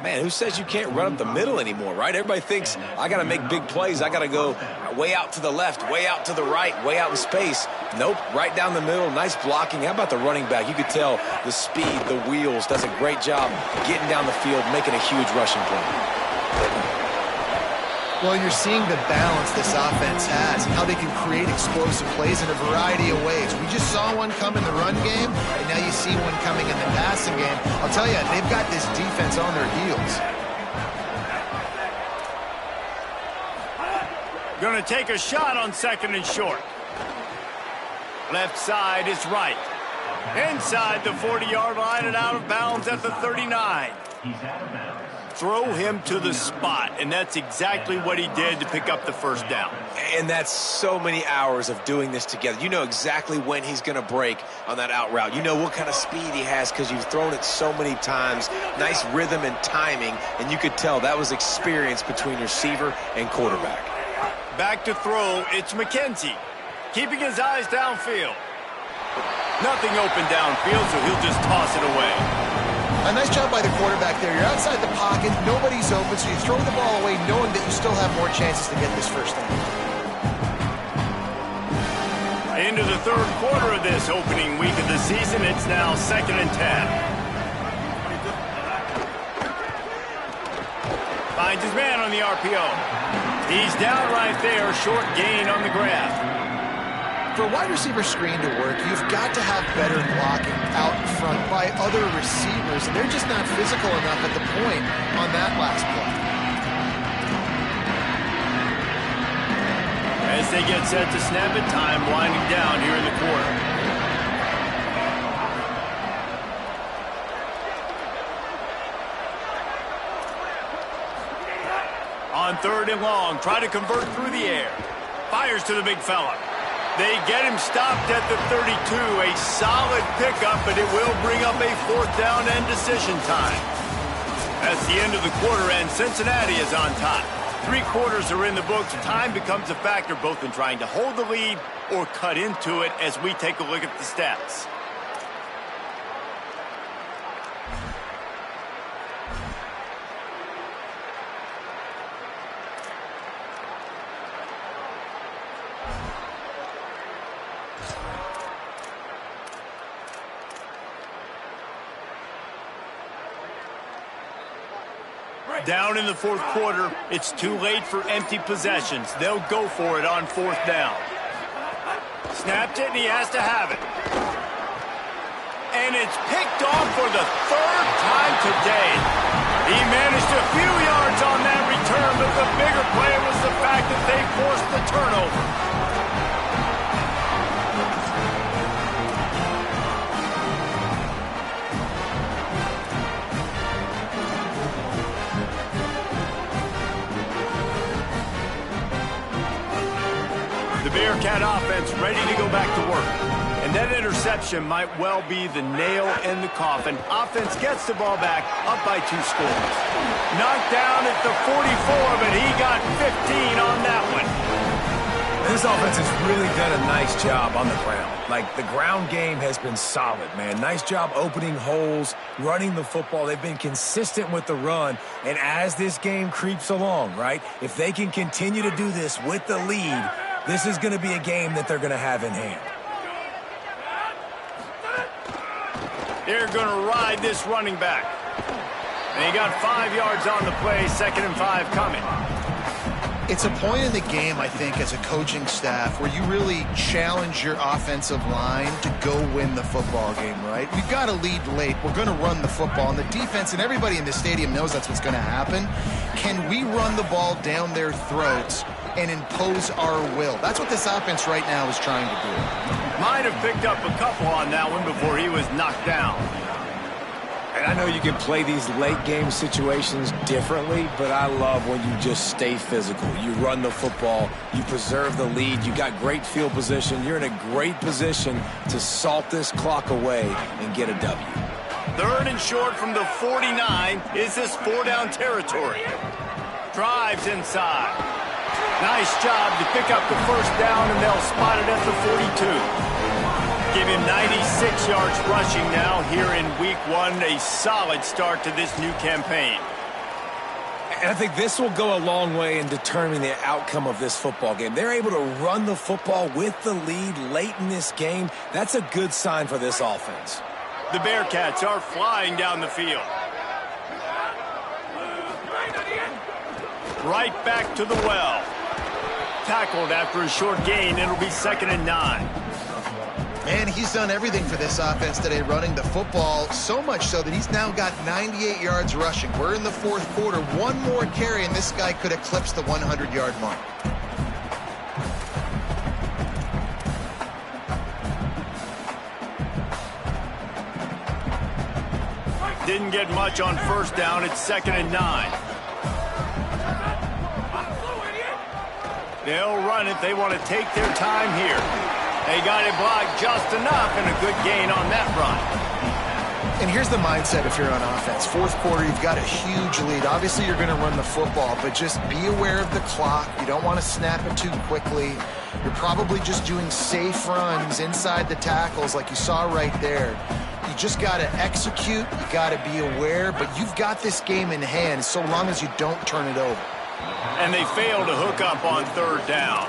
Speaker 2: Man, who says you can't run up the middle anymore, right? Everybody thinks, I got to make big plays. I got to go way out to the left, way out to the right, way out in space. Nope, right down the middle, nice blocking. How about the running back? You could tell the speed, the wheels, does a great job getting down the field, making a huge rushing play.
Speaker 3: Well, you're seeing the balance this offense has and how they can create explosive plays in a variety of ways. We just saw one come in the run game, and now you see one coming in the passing game. I'll tell you, they've got this defense on their heels.
Speaker 1: Going to take a shot on 2nd and short. Left side is right. Inside the 40-yard line and out of bounds at the 39. throw him to the spot, and that's exactly what he did to pick up the first down.
Speaker 2: And that's so many hours of doing this together. You know exactly when he's going to break on that out route. You know what kind of speed he has because you've thrown it so many times. Nice rhythm and timing, and you could tell that was experience between receiver and quarterback.
Speaker 1: Back to throw, it's McKenzie, keeping his eyes downfield. Nothing open downfield, so he'll just toss it away.
Speaker 3: A nice job by the quarterback there. You're outside the pocket, nobody's open, so you throw the ball away knowing that you still have more chances to get this first down.
Speaker 1: Into the third quarter of this opening week of the season, it's now 2nd and 10. Finds his man on the RPO. He's down right there, short gain on the grab.
Speaker 3: For a wide receiver screen to work, you've got to have better blocking out in front by other receivers, and they're just not physical enough at the point on that last play.
Speaker 1: As they get set to snap it, time winding down here in the quarter. On 3rd and long, try to convert through the air. Fires to the big fella. They get him stopped at the 32. A solid pickup, but it will bring up a 4th down and decision time. That's the end of the quarter, and Cincinnati is on top. 3 quarters are in the books. Time becomes a factor both in trying to hold the lead or cut into it as we take a look at the stats. Down in the 4th quarter, it's too late for empty possessions. They'll go for it on 4th down. Snapped it, and he has to have it. And it's picked off for the 3rd time today. He managed a few yards on that return, but the bigger play was the fact that they forced the turnover. The Bearcat offense ready to go back to work. And that interception might well be the nail in the coffin. Offense gets the ball back, up by 2 scores. Knocked down at the 44, but he got 15 on that one.
Speaker 2: This offense has really done a nice job on the ground. Like, the ground game has been solid, man. Nice job opening holes, running the football. They've been consistent with the run. And as this game creeps along, right, if they can continue to do this with the lead, this is going to be a game that they're going to have in hand.
Speaker 1: They're going to ride this running back. And he got 5 yards on the play, 2nd and 5 coming.
Speaker 3: It's a point in the game, I think, as a coaching staff where you really challenge your offensive line to go win the football game, right? We've got to lead late. We're going to run the football. And the defense and everybody in the stadium knows that's what's going to happen. Can we run the ball down their throats and impose our will? That's what this offense right now is trying to do.
Speaker 1: Might have picked up a couple on that one before he was knocked down.
Speaker 2: And I know you can play these late game situations differently, but I love when you just stay physical. You run the football, you preserve the lead, you got great field position, you're in a great position to salt this clock away and get a W.
Speaker 1: 3rd and short from the 49. Is this 4-down territory? Drives inside. Nice job to pick up the first down, and they'll spot it at the 42. Give him 96 yards rushing now here in week 1. A solid start to this new campaign.
Speaker 2: And I think this will go a long way in determining the outcome of this football game. They're able to run the football with the lead late in this game. That's a good sign for this offense.
Speaker 1: The Bearcats are flying down the field. Right back to the well. Tackled after a short gain. It'll be 2nd and 9.
Speaker 3: Man, he's done everything for this offense today, running the football, so much so that he's now got 98 yards rushing. We're in the 4th quarter. One more carry, and this guy could eclipse the 100-yard mark.
Speaker 1: didn't get much on first down. It's 2nd and 9. They'll run it. They want to take their time here. They got it blocked just enough, and a good gain on that run.
Speaker 3: And here's the mindset if you're on offense. Fourth quarter, you've got a huge lead. Obviously, you're going to run the football, but just be aware of the clock. You don't want to snap it too quickly. You're probably just doing safe runs inside the tackles like you saw right there. You just got to execute. You got to be aware, but you've got this game in hand so long as you don't turn it over.
Speaker 1: And they fail to hook up on 3rd down.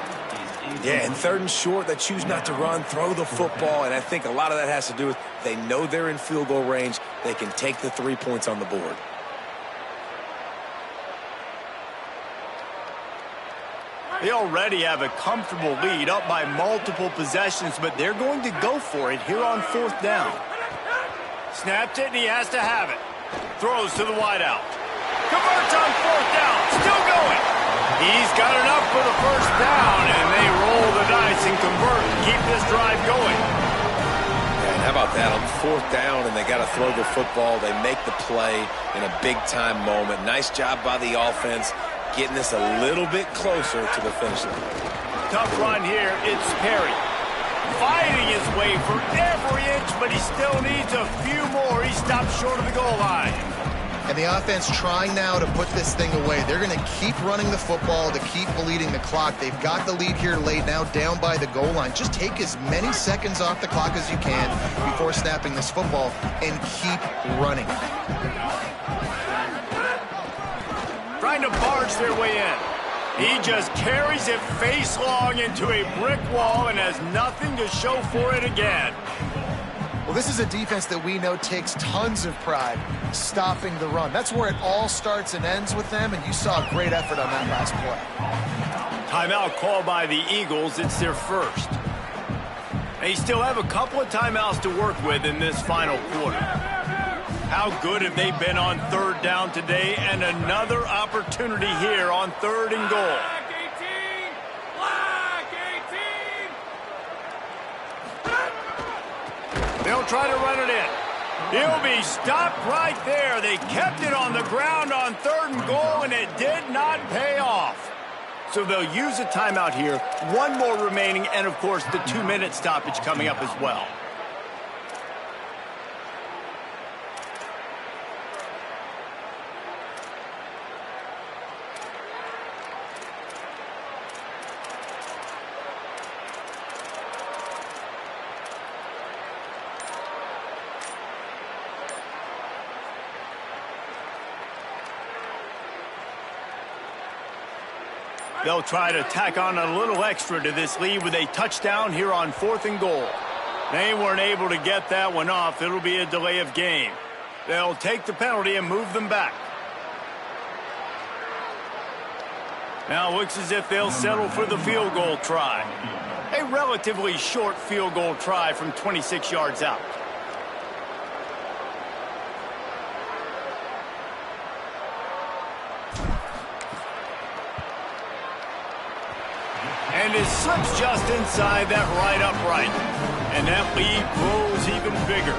Speaker 2: Yeah, and 3rd and short, they choose not to run, throw the football, and I think a lot of that has to do with they know they're in field goal range. They can take the 3 points on the board.
Speaker 1: They already have a comfortable lead, up by multiple possessions, but they're going to go for it here on 4th down. Snapped it, and he has to have it. Throws to the wideout. Converts on 4th down. Still going. He's got enough for the 1st down, and they roll the dice and convert and keep this drive going.
Speaker 2: Yeah, and how about that? On 4th down, and they got to throw the football. They make the play in a big-time moment. Nice job by the offense, getting this a little bit closer to the finish line.
Speaker 1: Tough run here. It's Perry. Fighting his way for every inch, but he still needs a few more. He stopped short of the goal line.
Speaker 3: And the offense trying now to put this thing away. They're going to keep running the football to keep bleeding the clock. They've got the lead here laid now down by the goal line. Just take as many seconds off the clock as you can before snapping this football and keep running.
Speaker 1: Trying to barge their way in. He just carries it face long into a brick wall and has nothing to show for it again.
Speaker 3: Well, this is a defense that we know takes tons of pride stopping the run. That's where it all starts and ends with them, and you saw a great effort on that last play.
Speaker 1: Timeout called by the Eagles. It's their first. They still have a couple of timeouts to work with in this final quarter. How good have they been on 3rd down today, and another opportunity here on 3rd and goal. They'll try to run it in. He'll be stopped right there. They kept it on the ground on 3rd and goal, and it did not pay off. So they'll use a timeout here. One more remaining, and, of course, the 2-minute stoppage coming up as well. They'll try to tack on a little extra to this lead with a touchdown here on 4th and goal. They weren't able to get that one off. It'll be a delay of game. They'll take the penalty and move them back. Now it looks as if they'll settle for the field goal try. A relatively short field goal try from 26 yards out. And it slips just inside that right upright. And that lead grows even bigger.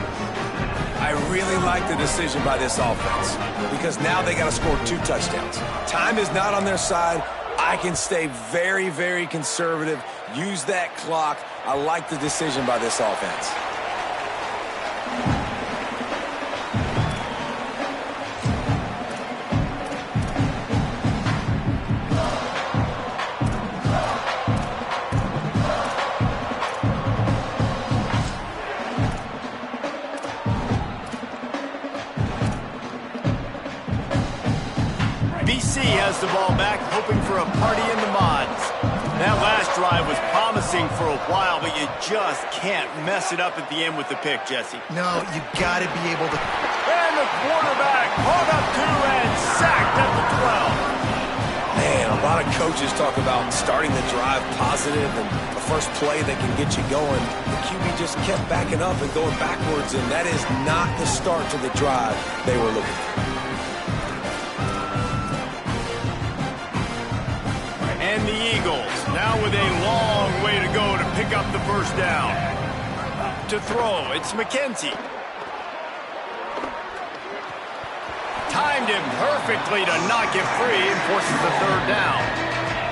Speaker 2: I really like the decision by this offense because now they got to score 2 touchdowns. Time is not on their side. I can stay very, very conservative, use that clock. I like the decision by this offense.
Speaker 1: BC has the ball back, hoping for a party in the mods. That last drive was promising for a while, but you just can't mess it up at the end with the pick, Jesse.
Speaker 3: No, you got to be able to.
Speaker 1: And the quarterback caught up to and sacked at the 12.
Speaker 2: Man, a lot of coaches talk about starting the drive positive and the first play that can get you going. The QB just kept backing up and going backwards, and that is not the start to the drive they were looking for.
Speaker 1: And the Eagles now with a long way to go to pick up the first down. To throw, it's McKenzie. timed him perfectly to knock it free and forces the third down.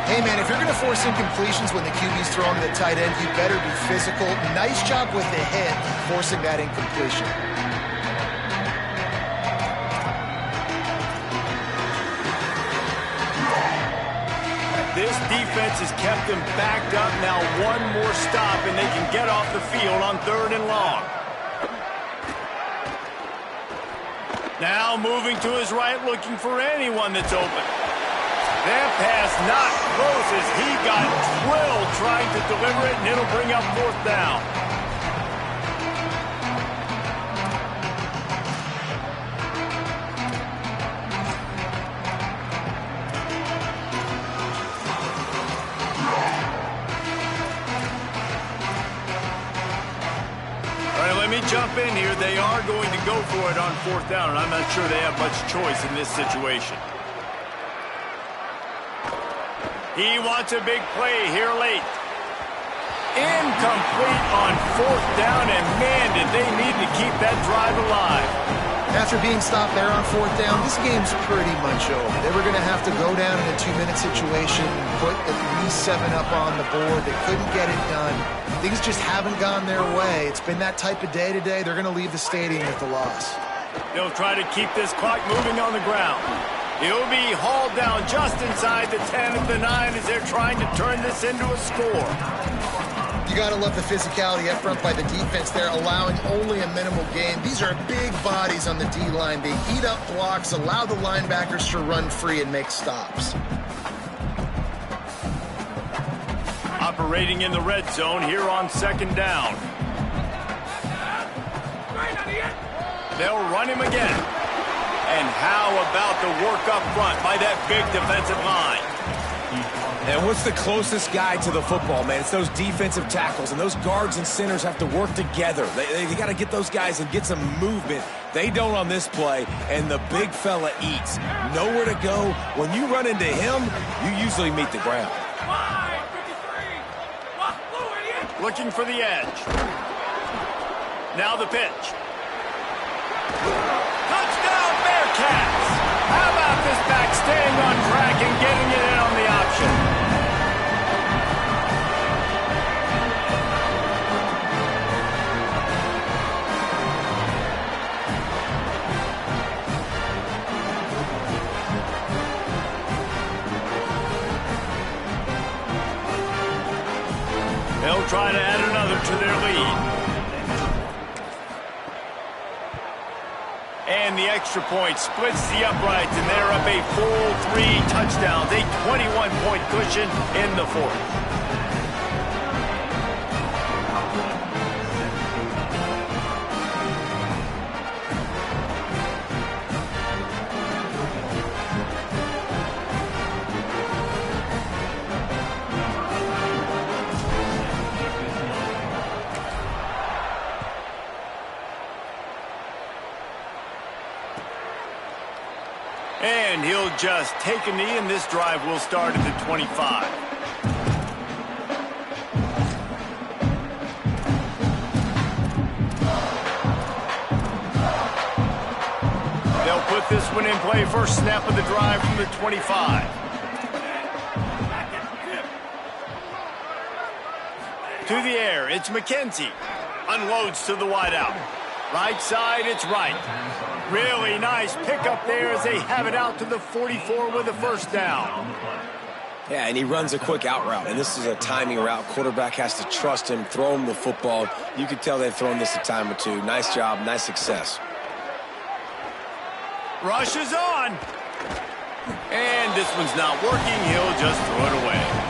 Speaker 3: Hey, man, if you're going to force incompletions when the QB's throwing to the tight end, you better be physical. Nice job with the hit, forcing that incompletion.
Speaker 1: This defense has kept them backed up. Now one more stop, and they can get off the field on 3rd and long. Now moving to his right, looking for anyone that's open. That pass not close as he got drilled trying to deliver it, and it'll bring up 4th down. All right, let me jump in here. They are going to go for it on 4th down, and I'm not sure they have much choice in this situation. He wants a big play here late. Incomplete on 4th down, and man, did they need to keep that drive alive.
Speaker 3: After being stopped there on 4th down, this game's pretty much over. They were going to have to go down in a 2-minute situation, put at least 7 up on the board. They couldn't get it done. Things just haven't gone their way. It's been that type of day today. They're going to leave the stadium with the loss.
Speaker 1: They'll try to keep this clock moving on the ground. He'll be hauled down just inside the 10 at the 9 as they're trying to turn this into a score.
Speaker 3: You got to love the physicality up front by the defense there, allowing only a minimal gain. These are big bodies on the D-line. They eat up blocks, allow the linebackers to run free and make stops.
Speaker 1: Operating in the red zone here on 2nd down. They'll run him again. And how about the work up front by that big defensive line?
Speaker 2: And what's the closest guy to the football, man? It's those defensive tackles, and those guards and centers have to work together. They got to get those guys and get some movement. They don't on this play, and the big fella eats. Nowhere to go. When you run into him, you usually meet the ground.
Speaker 1: Looking for the edge. Now the pitch. Touchdown, Bearcats! How about this back staying on track and getting it in on the option? They'll try to add another to their lead. And the extra point splits the uprights, and they're up a full 3 touchdowns, a 21-point cushion in the 4th. And he'll just take a knee, and this drive will start at the 25. They'll put this one in play. First snap of the drive from the 25. To the air, it's McKenzie. Unloads to the wideout. Right side, it's right. Really nice pickup there as they have it out to the 44 with a first down.
Speaker 2: Yeah, and he runs a quick out route, and this is a timing route. Quarterback has to trust him, throw him the football. You can tell they've thrown this a time or two. Nice job, nice success.
Speaker 1: Rush is on. And this one's not working. He'll just throw it away.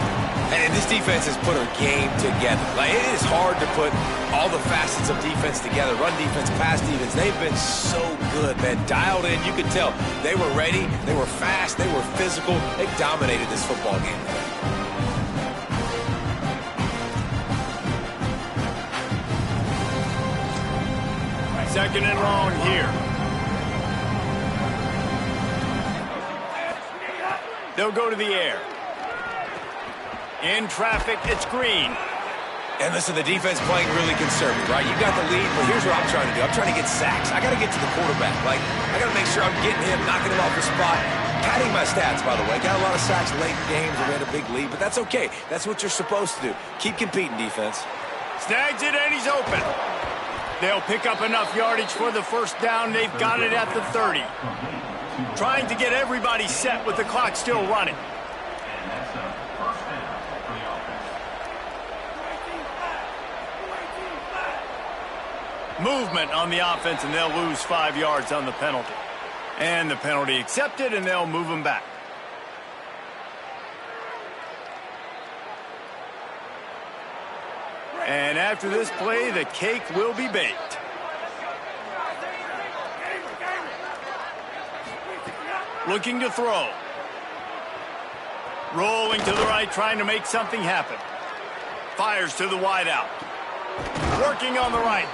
Speaker 2: And this defense has put a game together. Like, it is hard to put all the facets of defense together. Run defense, pass defense. They've been so good, man. Dialed in. You could tell they were ready. They were fast. They were physical. They dominated this football game.
Speaker 1: 2nd and long here. They'll go to the air. In traffic, it's Green.
Speaker 2: And listen, the defense playing really conservative, right? You got the lead, but here's what I'm trying to do. I'm trying to get sacks. I got to get to the quarterback. Like, I got to make sure I'm getting him, knocking him off the spot. Padding my stats, by the way. Got a lot of sacks late in games and we had a big lead, but that's okay. That's what you're supposed to do. Keep competing, defense.
Speaker 1: Snags it, and he's open. They'll pick up enough yardage for the first down. They've got it at the 30. Trying to get everybody set with the clock still running. Movement on the offense, and they'll lose 5 yards on the penalty. And the penalty accepted, and they'll move them back. And after this play, the cake will be baked. Looking to throw. Rolling to the right, trying to make something happen. Fires to the wideout. Working on the right.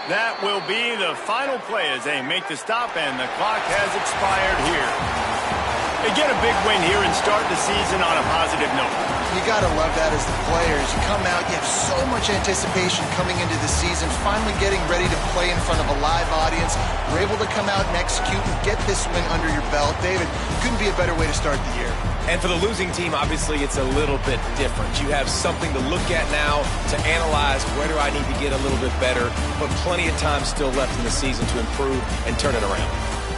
Speaker 1: That will be the final play as they make the stop, and the clock has expired here. They get a big win here and start the season on a positive note.
Speaker 3: You got to love that as the players. You come out, you have so much anticipation coming into the season, finally getting ready to play in front of a live audience. We're able to come out and execute and get this win under your belt. David, couldn't be a better way to start the year.
Speaker 2: And for the losing team, obviously, it's a little bit different. You have something to look at now to analyze where do I need to get a little bit better, but plenty of time still left in the season to improve and turn it around.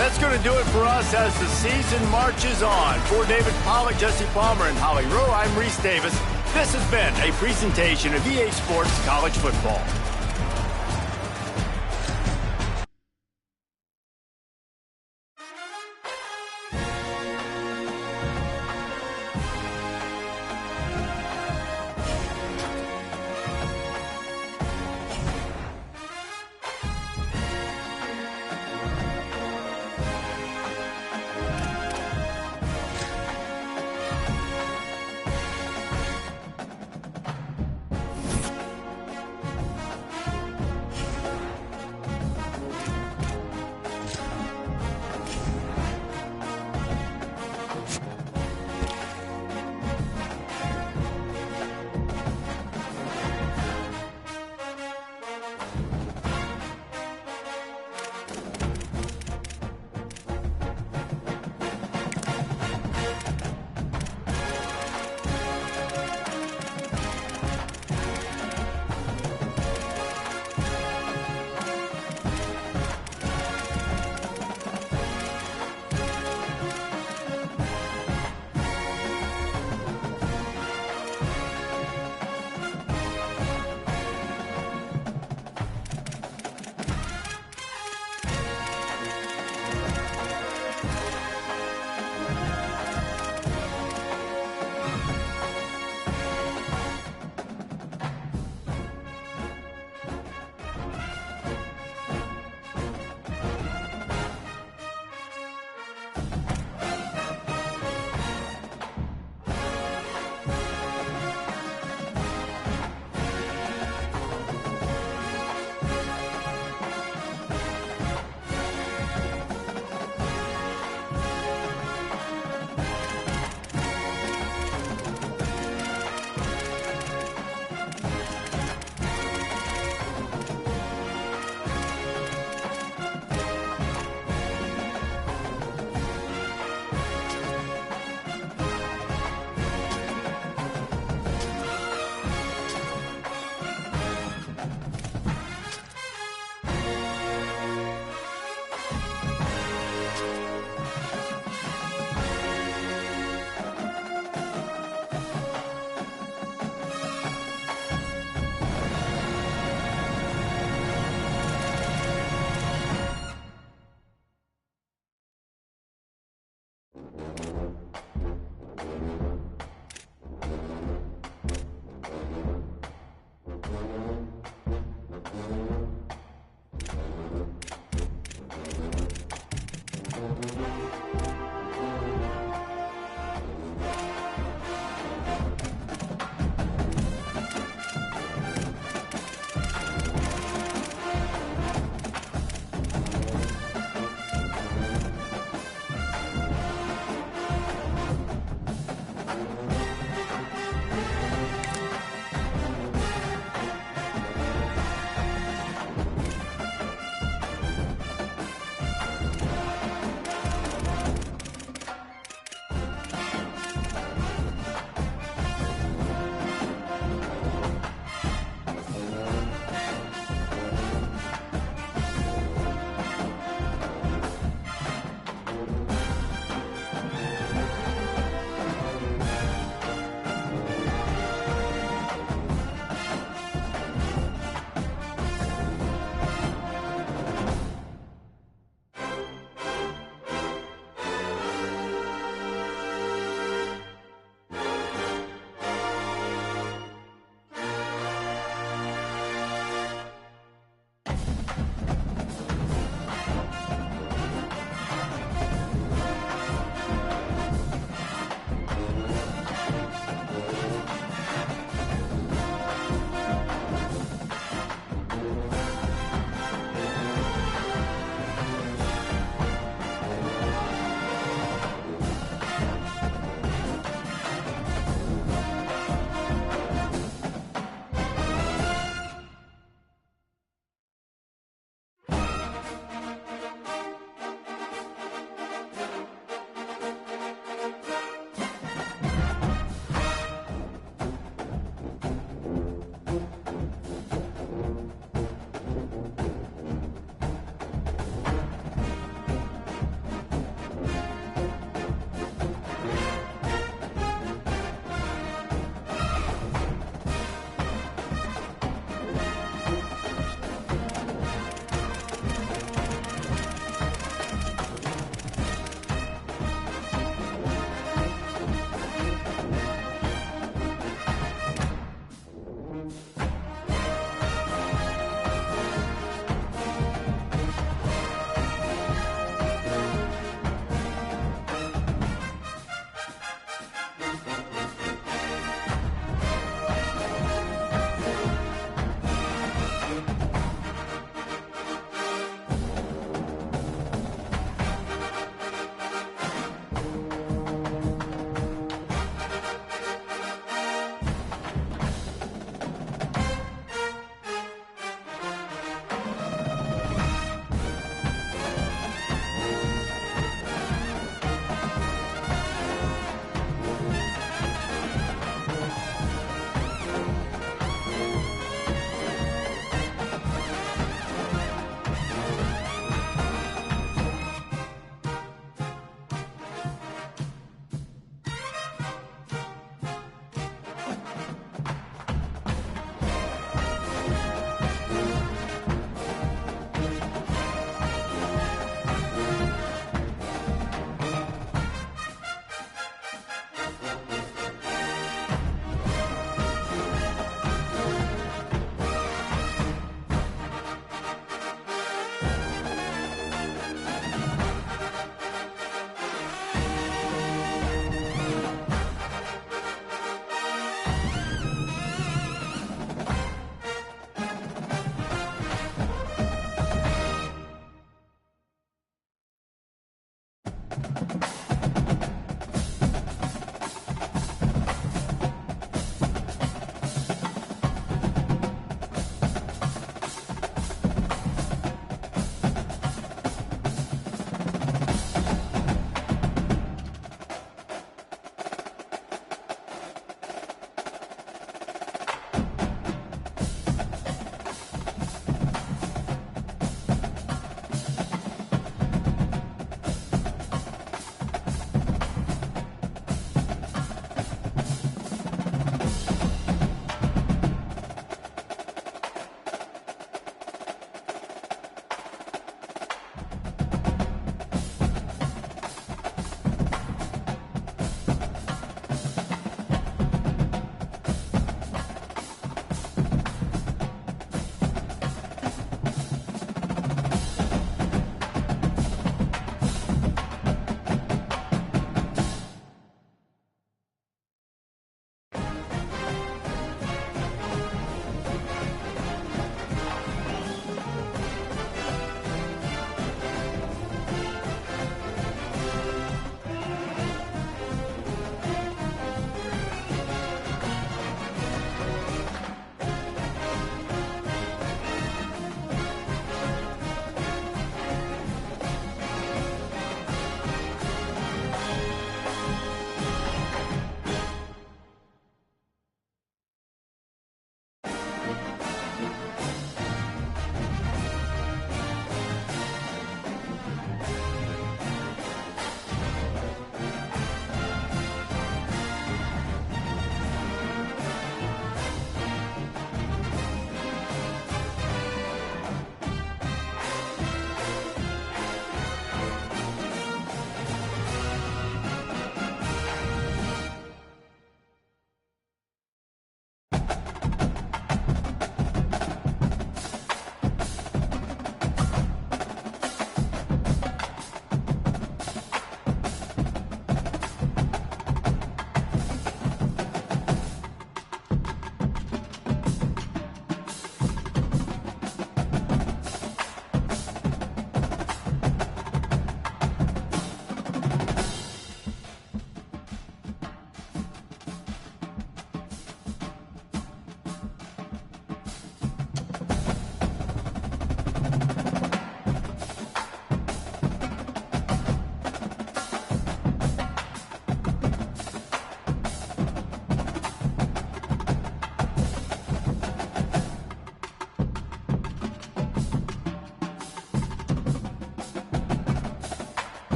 Speaker 1: That's going to do it for us as the season marches on. For David Pollack, Jesse Palmer, and Holly Rowe, I'm Reese Davis. This has been a presentation of EA Sports College Football.